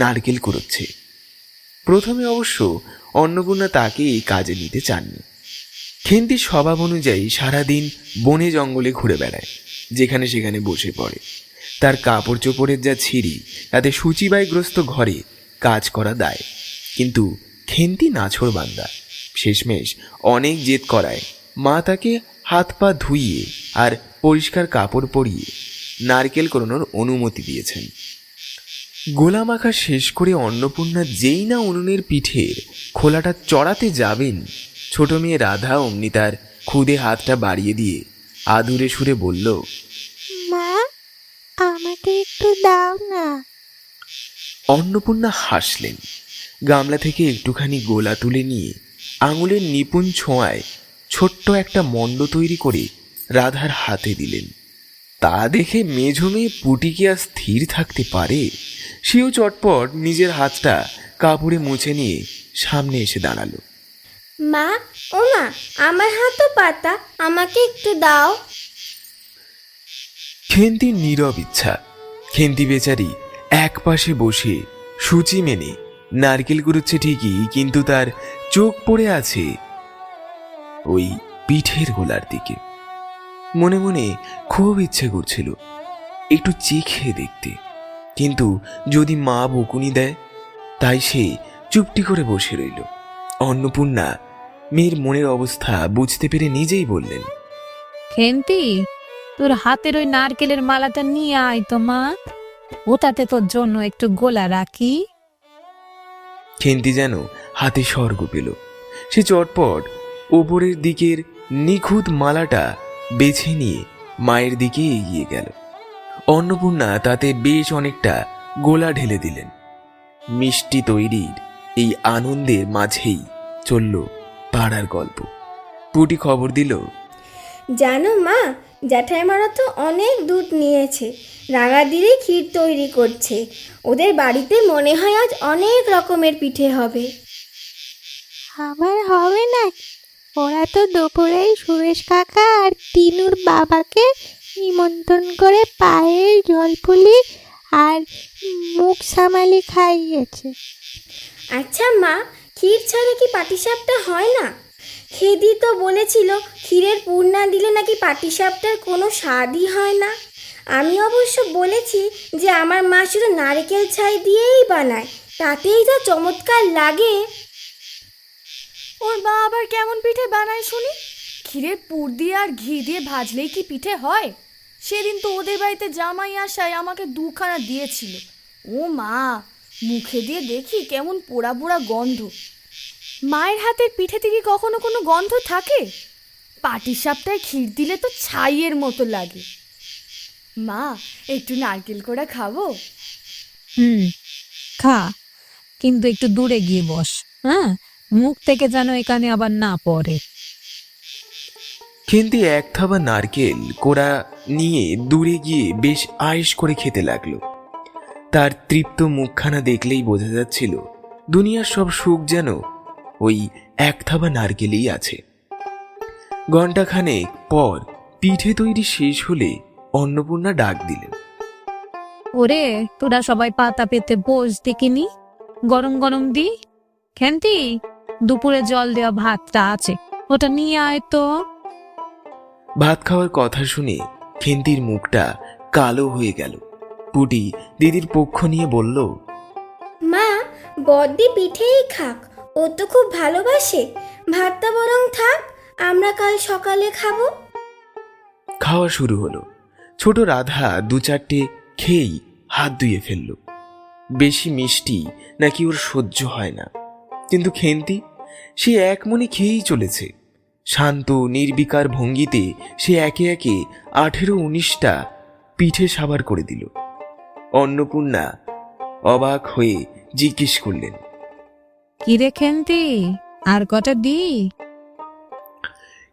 নারকেল কুড়োচ্ছে। প্রথমে অবশ্য অন্নপূর্ণা তাকে এই কাজে নিতে চাননি। খেন্তির স্বভাব অনুযায়ী সারাদিন বনে জঙ্গলে ঘুরে বেড়ায়, যেখানে সেখানে বসে পড়ে। তার কাপড় চোপড়ের যা ছিঁড়ি তাতে সূচিবায়গ্রস্ত ঘরে কাজ করা দায়। কিন্তু খেন্তি নাছোড়বান্দা। শেষমেশ অনেক জেদ করায় মা তাকে হাত পা ধুইয়ে আর পরিষ্কার কাপড় পরিয়ে নারকেল কোড়ানোর অনুমতি দিয়েছেন। গোলা মাখা শেষ করে অন্নপূর্ণা যেই না উনুনের পিঠের খোলাটা চড়াতে যাবেন, ছোট মেয়ে রাধা অমনি তার খুদে হাতটা বাড়িয়ে দিয়ে আদুরে সুরে বলল, মা, আমাকে একটু দাও না। অন্নপূর্ণা হাসলেন। গামলা থেকে একটুখানি গোলা তুলে নিয়ে আঙুলের নিপুণ ছোঁয়ায় ছোট্ট একটা মণ্ড তৈরি করে রাধার হাতে দিলেন। তা দেখে মেঝো মেয়ে পুটি কি আর স্থির থাকতে পারে? সেও চটপট নিজের হাতটা কাপড়ে মুছে নিয়ে সামনে এসে দাঁড়ালো। মা, ও মা, আমার হাতও পাতা, আমাকে একটু দাও। খেন্তির নীরব ইচ্ছা। খেন্তি বেচারি এক পাশে বসে সূচি মেনে নারকেল কুড়োচ্ছে ঠিকই, কিন্তু তার চোখ পড়ে আছে ওই পিঠের গোলার দিকে। মনে মনে খুব ইচ্ছে করছিল একটু চেখে দেখতে, কিন্তু যদি মা বকুনি দেয়, তাই সে চুপটি করে বসে রইল। অন্নপূর্ণা মেয়ের মনের অবস্থা বুঝতে পেরে নিজেই বললেন, খেন্তি, তোর হাতের ওই নারকেলের মালাটা নিয়ে আয় তো মা, ওটাতে তোর জন্য একটু গোলা রাখি। খেন্তি যেন হাতে স্বর্গ পেল। সে চটপট ওপরের দিকের নিখুঁত মালাটা বেছে নিয়ে মায়ের দিকে এগিয়ে গেল। অন্নপূর্ণা তাতে বেশ অনেকটা গোলা ঢেলে দিলেন। মিষ্টি তৈরির এই আনন্দের মাঝেই চলল পাড়ার গল্প। পুটি খবর দিল, জানো মা, জ্যাঠাইমারা তো অনেক দুধ নিয়েছে, রাঙা দিয়ে ক্ষীর তৈরি করছে। ওদের বাড়িতে মনে হয় আজ অনেক রকমের পিঠে হবে। আবার হবে না? ওরা তো দুপুরেই সুরেশ কাকা আর টিনুর বাবাকে নিমন্ত্রণ করে পায়ের জলপুলি আর মুখ সামালি খাইয়েছে। আচ্ছা মা, ক্ষীর ছাড়া কি পাটিসাপটা হয় না? খেদি তো বলেছিল ক্ষীরের পুর না দিলে নাকি পাটিসাপটার কোনো স্বাদই হয় না। আমি অবশ্য বলেছি যে আমার মা শুধু নারকেল ছাই দিয়েই বানায়, তাতেই যা চমৎকার লাগে। ওর মা আবার কেমন পিঠে বানায় শুনি? ক্ষীরের পুর দিয়ে আর ঘি দিয়ে ভাজলেই কি পিঠে হয়? সেদিন তো ওদের বাড়িতে জামাই আসায় আমাকে দুখানা দিয়েছিল। ও মা, মুখে দিয়ে দেখি কেমন পোড়া পোড়া গন্ধ। মায়ের হাতের পিঠেতে কি কখনো কোনো গন্ধ থাকে? পাটিসাপটায় ক্ষীর দিলে তো ছাইয়ের মতো লাগে। মা, একটু নারকেল কোড়া খাবো? খা, কিন্তু একটু দূরে গিয়ে বস, হ্যাঁ? মুখ থেকে যেন এখানে আবার না পড়ে। খেন্তি এক থাবা নারকেল কোড়া নিয়ে দূরে গিয়ে বেশ আয়েশ করে খেতে লাগলো। তার তৃপ্ত মুখখানা দেখলেই বোঝা যাচ্ছিল দুনিয়ার সব সুখ যেন ওই এক থাবা নারকেলেই আছে। ঘণ্টাখানেক পর পিঠে তৈরি শেষ হলে অন্নপূর্ণা ডাক দিলেন, ওরে, তোরা সবাই পাতা পেতে বস দেখিনি, গরম গরম দি। খেন্তি, দুপুরে জল দেওয়া ভাতটা আছে, ওটা নিয়ে আয় তো। ভাত খাওয়ার কথা শুনে খেন্তির মুখটা কালো হয়ে গেল। পুটি দিদির পক্ষ নিয়ে বলল, মা, বদ্দি পিঠেই খাক, ও তো খুব ভালোবাসে। ভাতটা বরং থাক, আমরা কাল সকালে খাবো। খাওয়া শুরু হলো। ছোট রাধা দু চারটে খেয়েই হাত ধুয়ে ফেলল। বেশি মিষ্টি নাকি ওর সহ্য হয় না, কিন্তু খেন্তি সে এক মনে খেয়েই চলেছে। শান্ত নির্বিকার ভঙ্গিতে সে একে একে 18-19টা পিঠে সাবার করে দিল। অন্নপূর্ণা অবাক হয়ে জিজ্ঞেস করলেন, কি রে খেন্তি, আর কটা দি?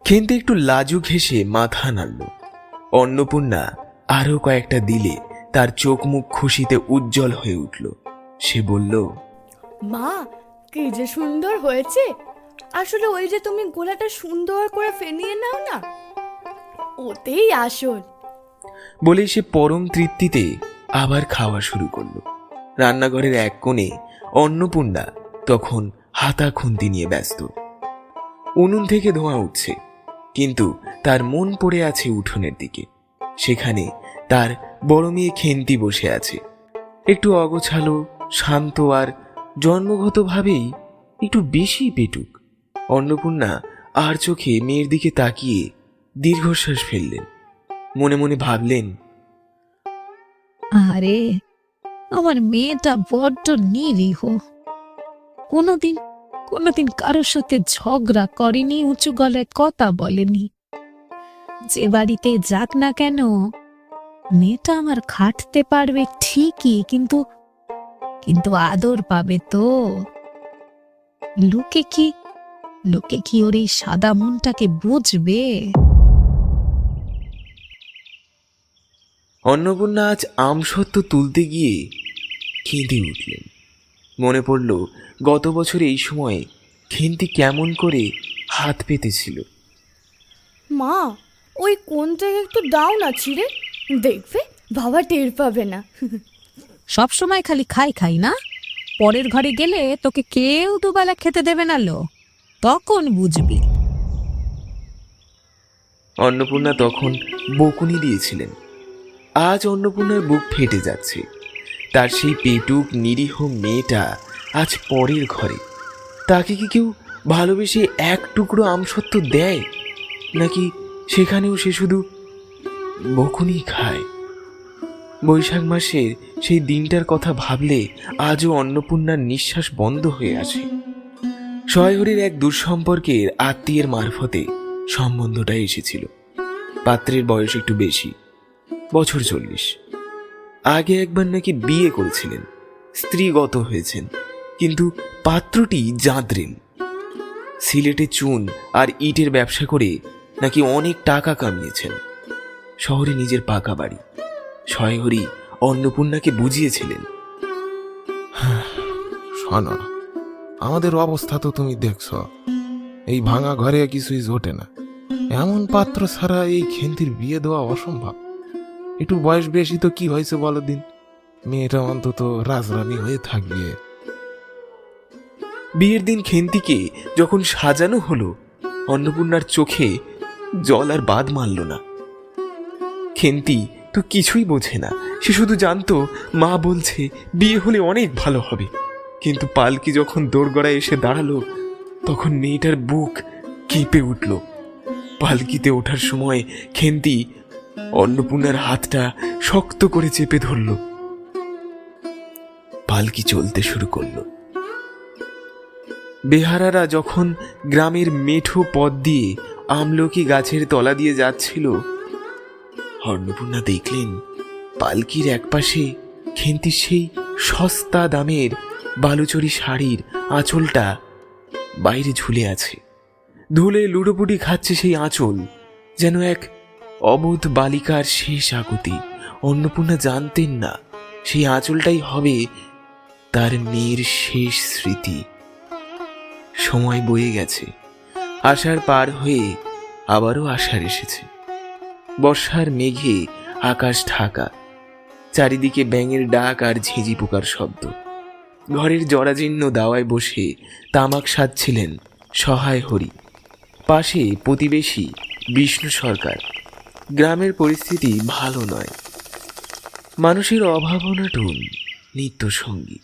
খেন্তি একটু লাজুক হেসে মাথা নাড়ল। অন্নপূর্ণা আরো কয়েকটা দিলে তার চোখ মুখ খুশিতে উজ্জ্বল হয়ে উঠল। সে বলল, মা, কি যে সুন্দর হয়েছে। আসলে ওই যে তুমি গোলাটা সুন্দর করে ফেনিয়ে নাও না, ওতেই আসল। বলেই সে পরম তৃপ্তিতে আবার খাওয়া শুরু করলো। রান্নাঘরের এক কোণে অন্নপূর্ণা তখন হাতা খুন্তি নিয়ে ব্যস্ত। উনুন থেকে ধোঁয়া উঠছে, কিন্তু তার মন পড়ে আছে উঠোনের দিকে। সেখানে তার বড় মেয়ে খেন্তি বসে আছে, একটু অগোছালো, শান্ত আর জন্মগতভাবেই একটু বেশি পেটুক। অন্নপূর্ণা আর চোখে মেয়ের দিকে তাকিয়ে দীর্ঘশ্বাস ফেললেন। মনে মনে ভাবলেন, আরে আমার মেয়েটা বড্ড নিরীহ। কোনোদিন কারোর সাথে ঝগড়া করেনি, উঁচু গলায় কথা বলেনি। যে বাড়িতে যাক না কেন, মেয়েটা আমার খাটতে পারবে ঠিকই, কিন্তু আদর পাবে তো। লোকে কি ওর এই সাদা মনটাকে বুঝবে? অন্নপূর্ণা আজ আমসত্ত্ব তুলতে গিয়ে কেঁদে উঠলেন। মনে পড়ল গত বছর এই সময়ে খেন্তি কেমন করে হাত পেতেছিল। মা, ওই কোনটাকে একটু দাও না ছিঁড়ে, দেখবে বাবা টের পাবে না। সব সময় খালি খাই না, পরের ঘরে গেলে তোকে কেউ দুবেলা খেতে দেবে না লো, তখন বুঝবি। অন্নপূর্ণা তখন বকুনি দিয়েছিলেন। আজ অন্নপূর্ণার বুক ফেটে যাচ্ছে। তার সেই পেটুক নিরীহ মেয়েটা আজ পরের ঘরে। তাকে কি কেউ ভালোবেসে এক টুকরো আমসত্ত্ব দেয়, নাকি সেখানেও সে শুধু বকুনি খায়? বৈশাখ মাসের সেই দিনটার কথা ভাবলে আজও অন্নপূর্ণার নিঃশ্বাস বন্ধ হয়ে আসে। সয়হরির এক দুঃসম্পর্কের আত্মীয়ের মারফতে সম্বন্ধটা এসেছিল। পাত্রের বয়স একটু বেশি, বছর 40। আগে একবার নাকি বিয়ে করেছিলেন, স্ত্রীগত হয়েছেন, কিন্তু পাত্রটি জাঁদরেল। সিলেটে চুন আর ইটের ব্যবসা করে নাকি অনেক টাকা কামিয়েছেন। শহরে নিজের পাকা বাড়ি। সয়হরি অন্নপূর্ণাকে বুঝিয়েছিলেন, শোনো, আমাদের অবস্থা তো তুমি দেখছ। এই ভাঙা ঘরে কিছুই জোটে না। এমন পাত্র ছাড়া এই খেন্তির বিয়ে দেওয়া অসম্ভব। একটু বয়স বেশি তো কি হয়েছে বলো দিন, মেয়েটা অন্তত রাজরানী হয়ে থাকবে। বিয়ের দিন খেন্তিকে যখন সাজানো হলো, অন্নপূর্ণার চোখে জল আর বাদ মারল না। খেন্তি তো কিছুই বোঝে না। সে শুধু জানতো মা বলছে বিয়ে হলে অনেক ভালো হবে। কিন্তু পালকি যখন দোরগড়ায় এসে দাঁড়ালো, তখন মেয়েটার বুক কেঁপে উঠল। পালকিতে ওঠার সময় খেন্তি অন্নপূর্ণার হাতটা শক্ত করে চেপে ধরল। পালকি চলতে শুরু করলো। বেহারারা যখন গ্রামের মেঠো পথ দিয়ে আমলকি গাছের তলা দিয়ে যাচ্ছিল, অন্নপূর্ণা দেখলেন পালকির একপাশে খেন্তির সেই সস্তা দামের বালুচরি শাড়ির আঁচলটা বাইরে ঝুলে আছে। ধুলে লুটোপুটি খাচ্ছে সেই আঁচল, যেন এক অবোধ বালিকার শেষ আকুতি। অন্নপূর্ণা জানতেন না সেই আঁচলটাই হবে তার মেয়ের শেষ স্মৃতি। সময় বয়ে গেছে, আষাঢ় পার হয়ে আবারও আষাঢ় এসেছে। বর্ষার মেঘে আকাশ ঢাকা, চারিদিকে ব্যাঙের ডাক আর ঝিঁঝি পোকার শব্দ। ঘরের জরাজীর্ণ দাওয়ায় বসে তামাক সাধছিলেন সহায় হরি। পাশে প্রতিবেশী বিষ্ণু সরকার। গ্রামের পরিস্থিতি ভালো নয়, মানুষের অভাবনাটুন নিত্য সঙ্গী।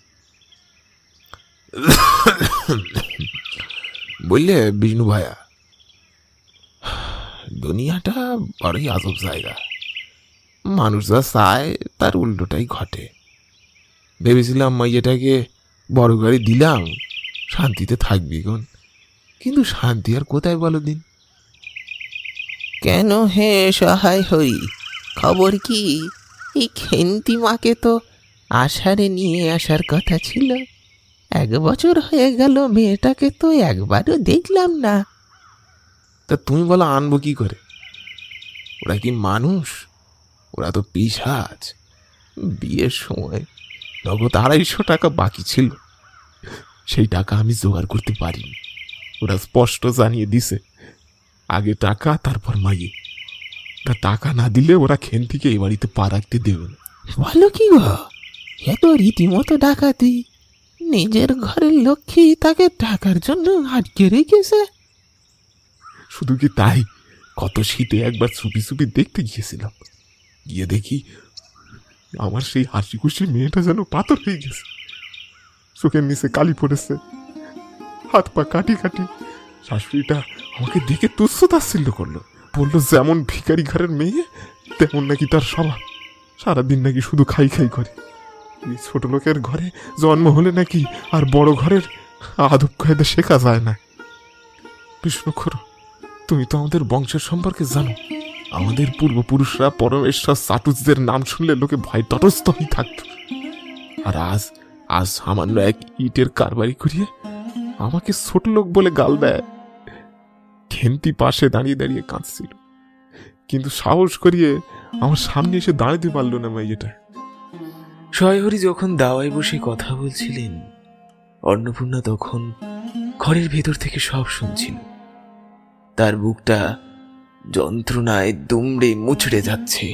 বললে বিষ্ণু ভাইয়া, দুনিয়াটা বড়ই আজব জায়গা। মানুষ যা চায় তার উল্টোটাই ঘটে। ভেবেছিলাম মাইয়াটাকে বড় গাড়ি দিলাম, শান্তিতে থাকবি কোন, কিন্তু শান্তি আর কোথায় বলো দিন। কেন হে সহায় হই, খবর কি? এই খেন্তি মাকে তো আষাঢ়ে নিয়ে আসার কথা ছিল। 1 বছর হয়ে গেল, মেয়েটাকে তো একবারও দেখলাম না। তা তুমি বলো আনবো কি করে? ওরা কি মানুষ? ওরা তো পিশাচ। বিয়ের সময় নগদ 250 টাকা বাকি ছিল, সেই টাকা আমি জোগাড় করতে পারিনি। ওরা স্পষ্ট জানিয়ে দিছে আগে টাকা তারপর মাইয়ে। তা টাকা না দিলে ওরা খেন্তিকে এই বাড়িতে পা রাখতে দেবে না। বলো কি গো, এ তো রীতিমতো ডাকাতি। নিজের ঘরের লক্ষ্মী তাকে টাকার জন্য আটকে রেখেছে। শুধু কি তাই, কত শীতে একবার চুপি চুপি দেখতে গিয়েছিলাম, গিয়ে দেখি আমার সেই হাসি খুশি মেয়েটা যেন পাথর হয়ে গেছে। চোখের নিচে কালি পড়েছে, হাত পা কাটি কাটি। শাশুড়িটা আমাকে দেখে তুচ্ছ তাচ্ছিল্য করলো, বললো যেমন ভিখারি ঘরের মেয়ে তেমন নাকি তার স্বভাব, সারাদিন নাকি শুধু খাই খাই করে। এই ছোট লোকের ঘরে জন্ম হলে নাকি আর বড় ঘরের আদব কায়দা শেখা যায় না। বিষ্ণুখর, তুমি তো আমাদের বংশের সম্পর্কে জানো। আমাদের পূর্বপুরুষরা পরমেশ্বর চাটুজদের নাম শুনলে লোকে ভয় তটস্থ হয়ে থাকত। আর আজ আজ সামান্য এক ইটের কারবারি করিয়ে আমাকে ছোট লোক বলে গাল দেয়। খেন্তি পাশে দাঁড়িয়ে দাঁড়িয়ে কাঁদছিল, কিন্তু সাহস করিয়ে আমার সামনে এসে দাঁড়াতে পারল না মেয়েটা। সয়হরি যখন দাওয়ায় বসে কথা বলছিলেন, অন্নপূর্ণা তখন ঘরের ভেতর থেকে সব শুনছিল। তার বুকটা যন্ত্রণায় দুমড়ে মুচড়ে যাচ্ছে।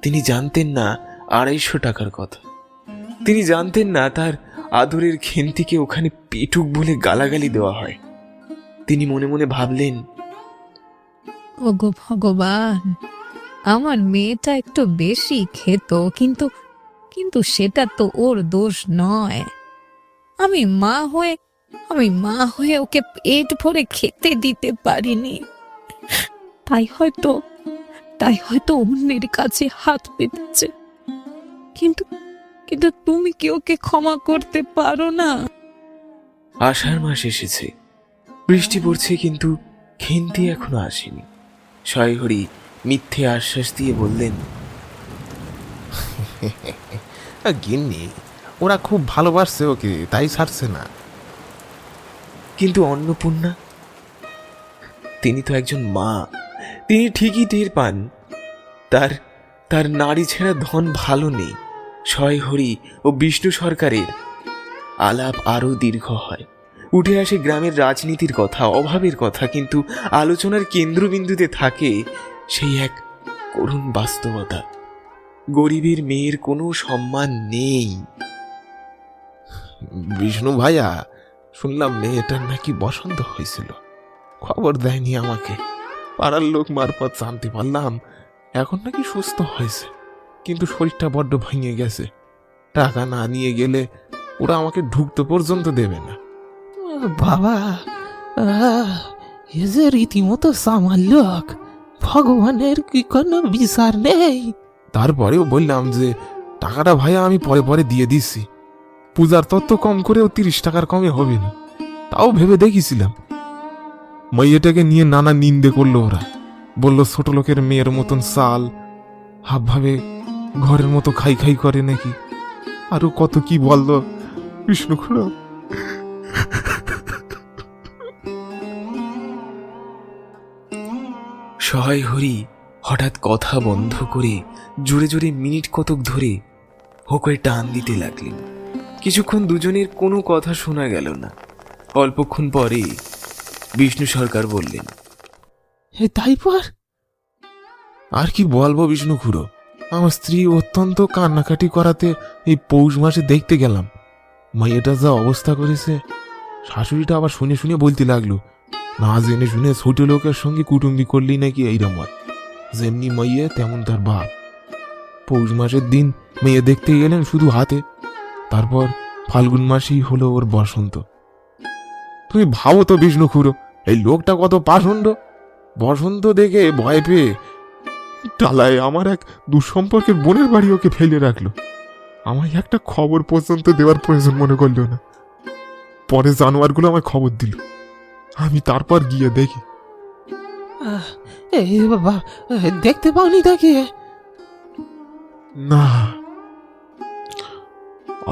তিনি জানতেন না 250 টাকার কথা। তিনি জানতেন না তার আদরের খেন্তিকে ওখানে পেটুক বলে গালাগালি দেওয়া হয়। তিনি মনে মনে ভাবলেন, ওগো ভগবান, আমার মেয়েটা একটু বেশি খেত, কিন্তু কিন্তু সেটা তো ওর দোষ নয়। আমি মা হয়ে ওকে পেট ভরে খেতে দিতে পারিনি, তাই হয়তো অন্যের কাছে হাত পেতেছে। কিন্তু কিন্তু তুমি কি ওকে ক্ষমা করতে পারো না? আষাঢ় মাস এসেছে, বৃষ্টি পড়ছে, কিন্তু খেন্তি এখনো আসেনি। সয়হরি মিথ্যে আশ্বাস দিয়ে বললেন, গিন্নি, ওরা খুব ভালোবাসছে ওকে, তাই ছাড়ছে না। কিন্তু অন্নপূর্ণা, তিনি তো একজন মা। তিনি ঠিকই টের পান তার নারী ছেঁড়া ধন ভালো নেই। সয়হরি ও বিষ্ণু সরকারের আলাপ আরো দীর্ঘ হয়। উঠে আসে গ্রামের রাজনীতির কথা, অভাবের কথা, কিন্তু আলোচনার কেন্দ্রবিন্দুতে থাকে সেই এক করুণ বাস্তবতা। গরিবের মেয়ের কোনো সম্মান নেই। বিষ্ণু ভাইয়া, শুনলাম মেয়েটার নাকি বসন্ত হয়েছিল, খবর দেয়নি আমাকে। পাড়ার লোক মারফত জানতে পারলাম এখন নাকি সুস্থ হয়েছে, কিন্তু শরীরটা বড্ড ভেঙে গেছে। টাকা না নিয়ে গেলে ওরা আমাকে ঢুকতে পর্যন্ত দেবে না। বাবা, এ যে রীতিমতো সামাল লোক, ভগবানের কি কোনো বিচার নেই? তারপরেও বললাম যে টাকাটা ভাইয়া আমি পরে পরে দিয়ে দিচ্ছি, পূজার তত্ত্ব কম করেও 30 টাকার কমে হবে না। তাও ভেবে দেখেছিলাম। মেয়েটাকে নিয়ে নানা নিন্দে করলো ওরা, বলল ছোট লোকের মেয়ের মতন চাল, হাব ভাবে ঘরের মতো খাই খাই করে নাকি, আরো কত কি বললো। বিষ্ণু খুড়ো, সয়হরি হঠাৎ কথা বন্ধ করে জোরে জোরে মিনিট কতক ধরে হোকরে টান দিতে লাগলেন। কিছুক্ষণ দুজনের কোনো কথা শোনা গেল না। অল্পক্ষণ পরে বিষ্ণু সরকার বললেন, তাইপর আর কি বলবো বিষ্ণু খুড়ো, আমার স্ত্রী অত্যন্ত কান্নাকাটি করাতে এই পৌষ মাসে দেখতে গেলাম। মেয়েটা যা অবস্থা করেছে, শাশুড়িটা আবার শুনে শুনে বলতে লাগলো, না জেনে শুনে ছোট লোকের সঙ্গে কুটুম্বি করলেই নাকি এইরকম হয়, যেমনি মেয়ে তেমন তার বাপ। পৌষ মাসের দিন মেয়ে দেখতে গেলেন শুধু হাতে, তারপর ফাল্গুন মাসেই হলো ওর বসন্ত। তুমি ভাবো তো বিষ্ণু খুড়ো, এই লোকটা কত পাষণ্ড। বসন্ত দেখে ভয় পেয়ে টালায় আমার এক দুঃসম্পর্কের বোনের বাড়ি ওকে ফেলে রাখলো। আমায় একটা খবর পর্যন্ত দেওয়ার প্রয়োজন মনে করলো না। পরে জানোয়ারগুলো আমায় খবর দিল, আমি তারপর গিয়ে দেখি। এই বাবা, দেখতে পাওনি তাকে? না,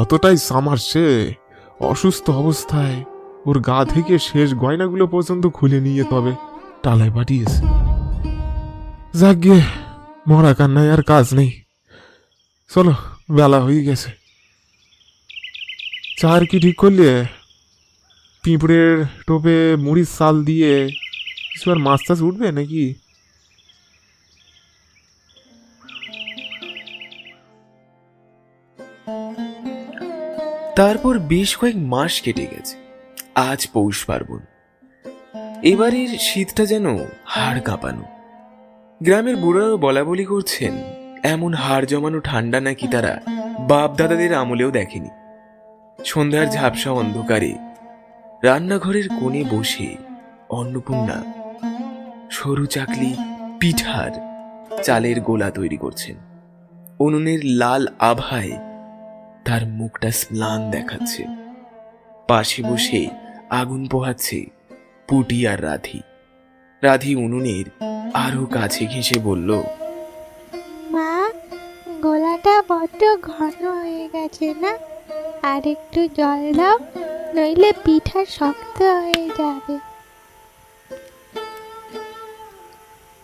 অতটাই সামার সে অসুস্থ অবস্থায় ওর গা থেকে শেষ গয়নাগুলো পর্যন্ত খুলে নিয়ে তবে টালায় পাঠিয়েছে। যাক গিয়ে, মরা কান্নায় আর কাজ নেই। চলো, বেলা হয়ে গেছে। চার কি ঠিক করলে? পিঁপড়ের টোপে মুড়ির চাল দিয়ে কিছু আর মাছ টাছ উঠবে নাকি? তারপর বেশ কয়েক মাস কেটে গেছে। আজ পৌষ পার্বণ। এবারের শীতটা যেন হাড় কাঁপানো। গ্রামের বুড়ারাও বলা বলি করছেন, এমন হাড় জমানো ঠান্ডা নাকি তারা বাপ দাদাদের আমলেও দেখেনি। সন্ধ্যার ঝাপসা অন্ধকারে রান্নাঘরের কোণে বসে অন্নপূর্ণা সরু চাকলি পিঠার চালের গোলা তৈরি করছেন। উনুনের লাল আভায় তার মুখটা ম্লান দেখাচ্ছে। পাশে বসে আগুন পোহাচ্ছে পুটি আর রাধি। রাধি উনুনের আরো কাছে ঘেঁষে বলল, মা, গোলাটা বড্ড ঘন হয়ে গেছে না? আর একটু জল দাও, নইলে পিঠা শক্ত হয়ে যাবে।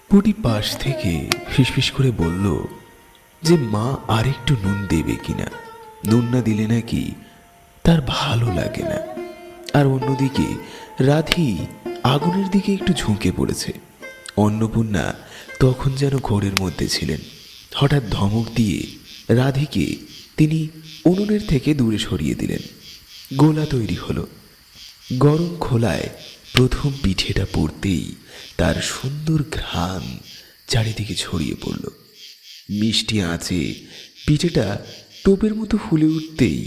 পুটি পাশ থেকে ফিসফিস করে বলল যে মা আরেকটু নুন দেবে কিনা, নুন না দিলে নাকি তার ভালো লাগে না। আর অন্যদিকে রাধি আগুনের দিকে একটু ঝুঁকে পড়েছে। অন্নপূর্ণা তখন যেন ঘোরের মধ্যে ছিলেন। হঠাৎ ধমক দিয়ে রাধিকে তিনি উনুনের থেকে দূরে সরিয়ে দিলেন। গোলা তৈরি হলো। গরম খোলায় প্রথম পিঠেটা পড়তেই তার সুন্দর ঘ্রাণ চারিদিকে ছড়িয়ে পড়ল। মিষ্টি আঁচে পিঠেটা টোপের মতো ফুলে উঠতেই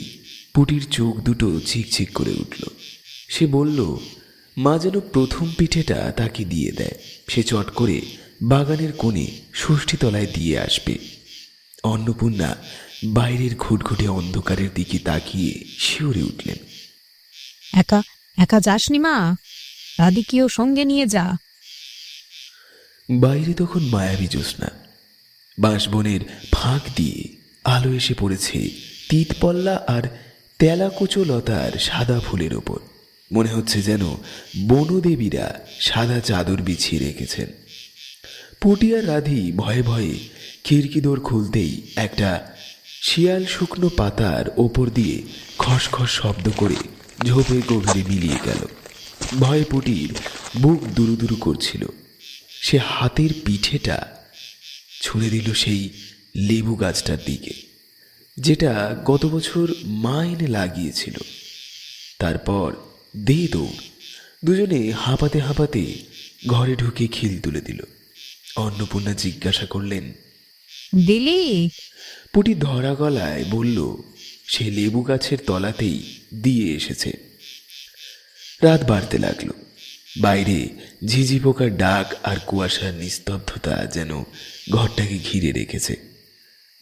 পুটির চোখ দুটো ঝিকঝিক করে উঠল। সে বলল, মা যেন প্রথম পিঠেটা তাকে দিয়ে দেয়। সে চট করে বাগানের কোণে ষষ্ঠীতলায় দিয়ে আসবে। অন্নপূর্ণা বাইরের ঘুটঘুটে অন্ধকারের দিকে তাকিয়ে শিউরে উঠলেন। একা একা যাসনি মা, রাধিকেও সঙ্গে নিয়ে যা। বাইরে তখন মায়াবী জ্যোৎস্না। বাঁশবনের ফাঁক দিয়ে আলো এসে পড়েছে তিতপল্লা আর তেলাকুচো লতার সাদা ফুলের ওপর। মনে হচ্ছে যেন বনদেবীরা সাদা চাদর বিছিয়ে রেখেছেন। পুটি আর রাধি ভয়ে ভয়ে খিড়কি দোর খুলতেই একটা শিয়াল শুকনো পাতার ওপর দিয়ে খসখস শব্দ করে ঝোপে গভীরে মিলিয়ে গেল। ভয়ে পুটির বুক দুরু দুরু করছিল। সে হাতের পিঠেটা ছুঁড়ে দিল সেই লেবু গাছটার দিকে, যেটা গত বছর মা এনে লাগিয়েছিল। তারপর দে দৌড়। দুজনে হাঁপাতে হাঁপাতে ঘরে ঢুকে খিল তুলে দিল। অন্নপূর্ণা জিজ্ঞাসা করলেন, দিলি? পুটি ধরা গলায় বলল সে লেবু গাছের তলাতেই দিয়ে এসেছে। রাত বাড়তে লাগলো। বাইরে ঝিঝি পোকার ডাক আর কুয়াশার নিস্তব্ধতা যেন ঘরটাকে ঘিরে রেখেছে।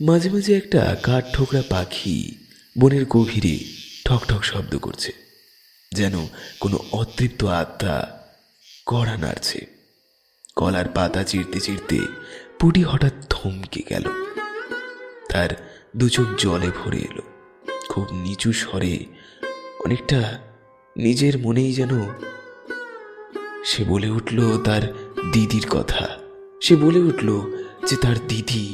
মাঝে মাঝে একটা কাঠ ঠোকরা পাখি বনের গভীরে ঠকঠক শব্দ করছে, যেন কোনো অতৃপ্ত আত্মা কড়া নাড়ছে। কলার পাতা চিরতে চিরতে পুটি হঠাৎ থমকে গেল। তার দু চোখ জলে ভরে এলো। খুব নিচু স্বরে, অনেকটা নিজের মনেই যেন সে বলে উঠল তার দিদির কথা। সে বলে উঠল যে তার দিদি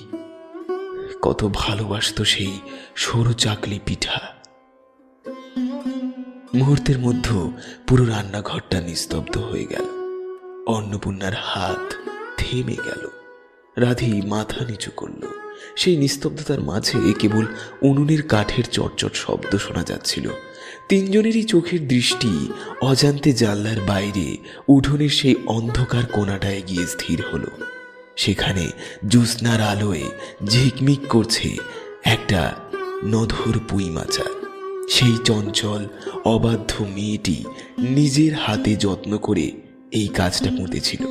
কত ভালোবাসতো সেই সরু চাকলি পিঠা। মুহূর্তের মধ্যে পুরো রান্নাঘরটা নিস্তব্ধ হয়ে গেল। অন্নপূর্ণার হাত থেমে গেল। রাধি মাথা নিচু করল। সেই নিস্তব্ধতার মাঝে কেবল উনুনের কাঠের চটচট শব্দ শোনা যাচ্ছিল। তিনজনেরই চোখের দৃষ্টি অজান্তে জানলার বাইরে উঠোনের সেই অন্ধকার কোণাটায় গিয়ে স্থির হলো। সেখানে জ্যোৎস্নার আলোয় ঝিকমিক করছে একটা নধর পুঁই মাচা। সেই চঞ্চল অবাধ্য মেয়েটি নিজের হাতে যত্ন করে এই কাজটা পুঁতেছিল।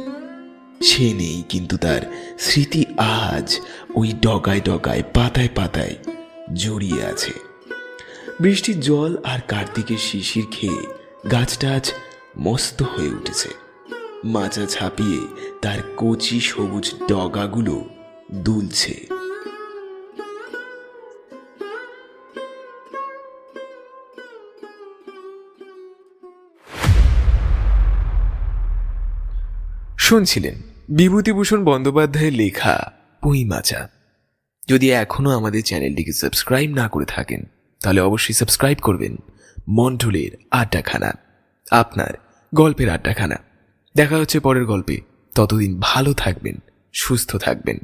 সে নেই, কিন্তু তার স্মৃতি আজ ওই ডগায় ডগায় পাতায় পাতায় জড়িয়ে আছে। বৃষ্টির জল আর কার্তিকের শিশির খেয়ে গাছটা আজ মস্ত হয়ে উঠেছে। মাচা ছাপিয়ে তার কচি সবুজ ডগাগুলো দুলছে। শুনছিলেন বিভূতিভূষণ বন্দ্যোপাধ্যায়ের লেখা পুঁই মাচা। যদি এখনো আমাদের চ্যানেলটিকে সাবস্ক্রাইব না করে থাকেন তাহলে অবশ্যই সাবস্ক্রাইব করবেন মন্টুলের আড্ডাখানা, আপনার গল্পের আড্ডাখানা। দেখা হচ্ছে পরের গল্পে। ততদিন ভালো থাকবেন, সুস্থ থাকবেন।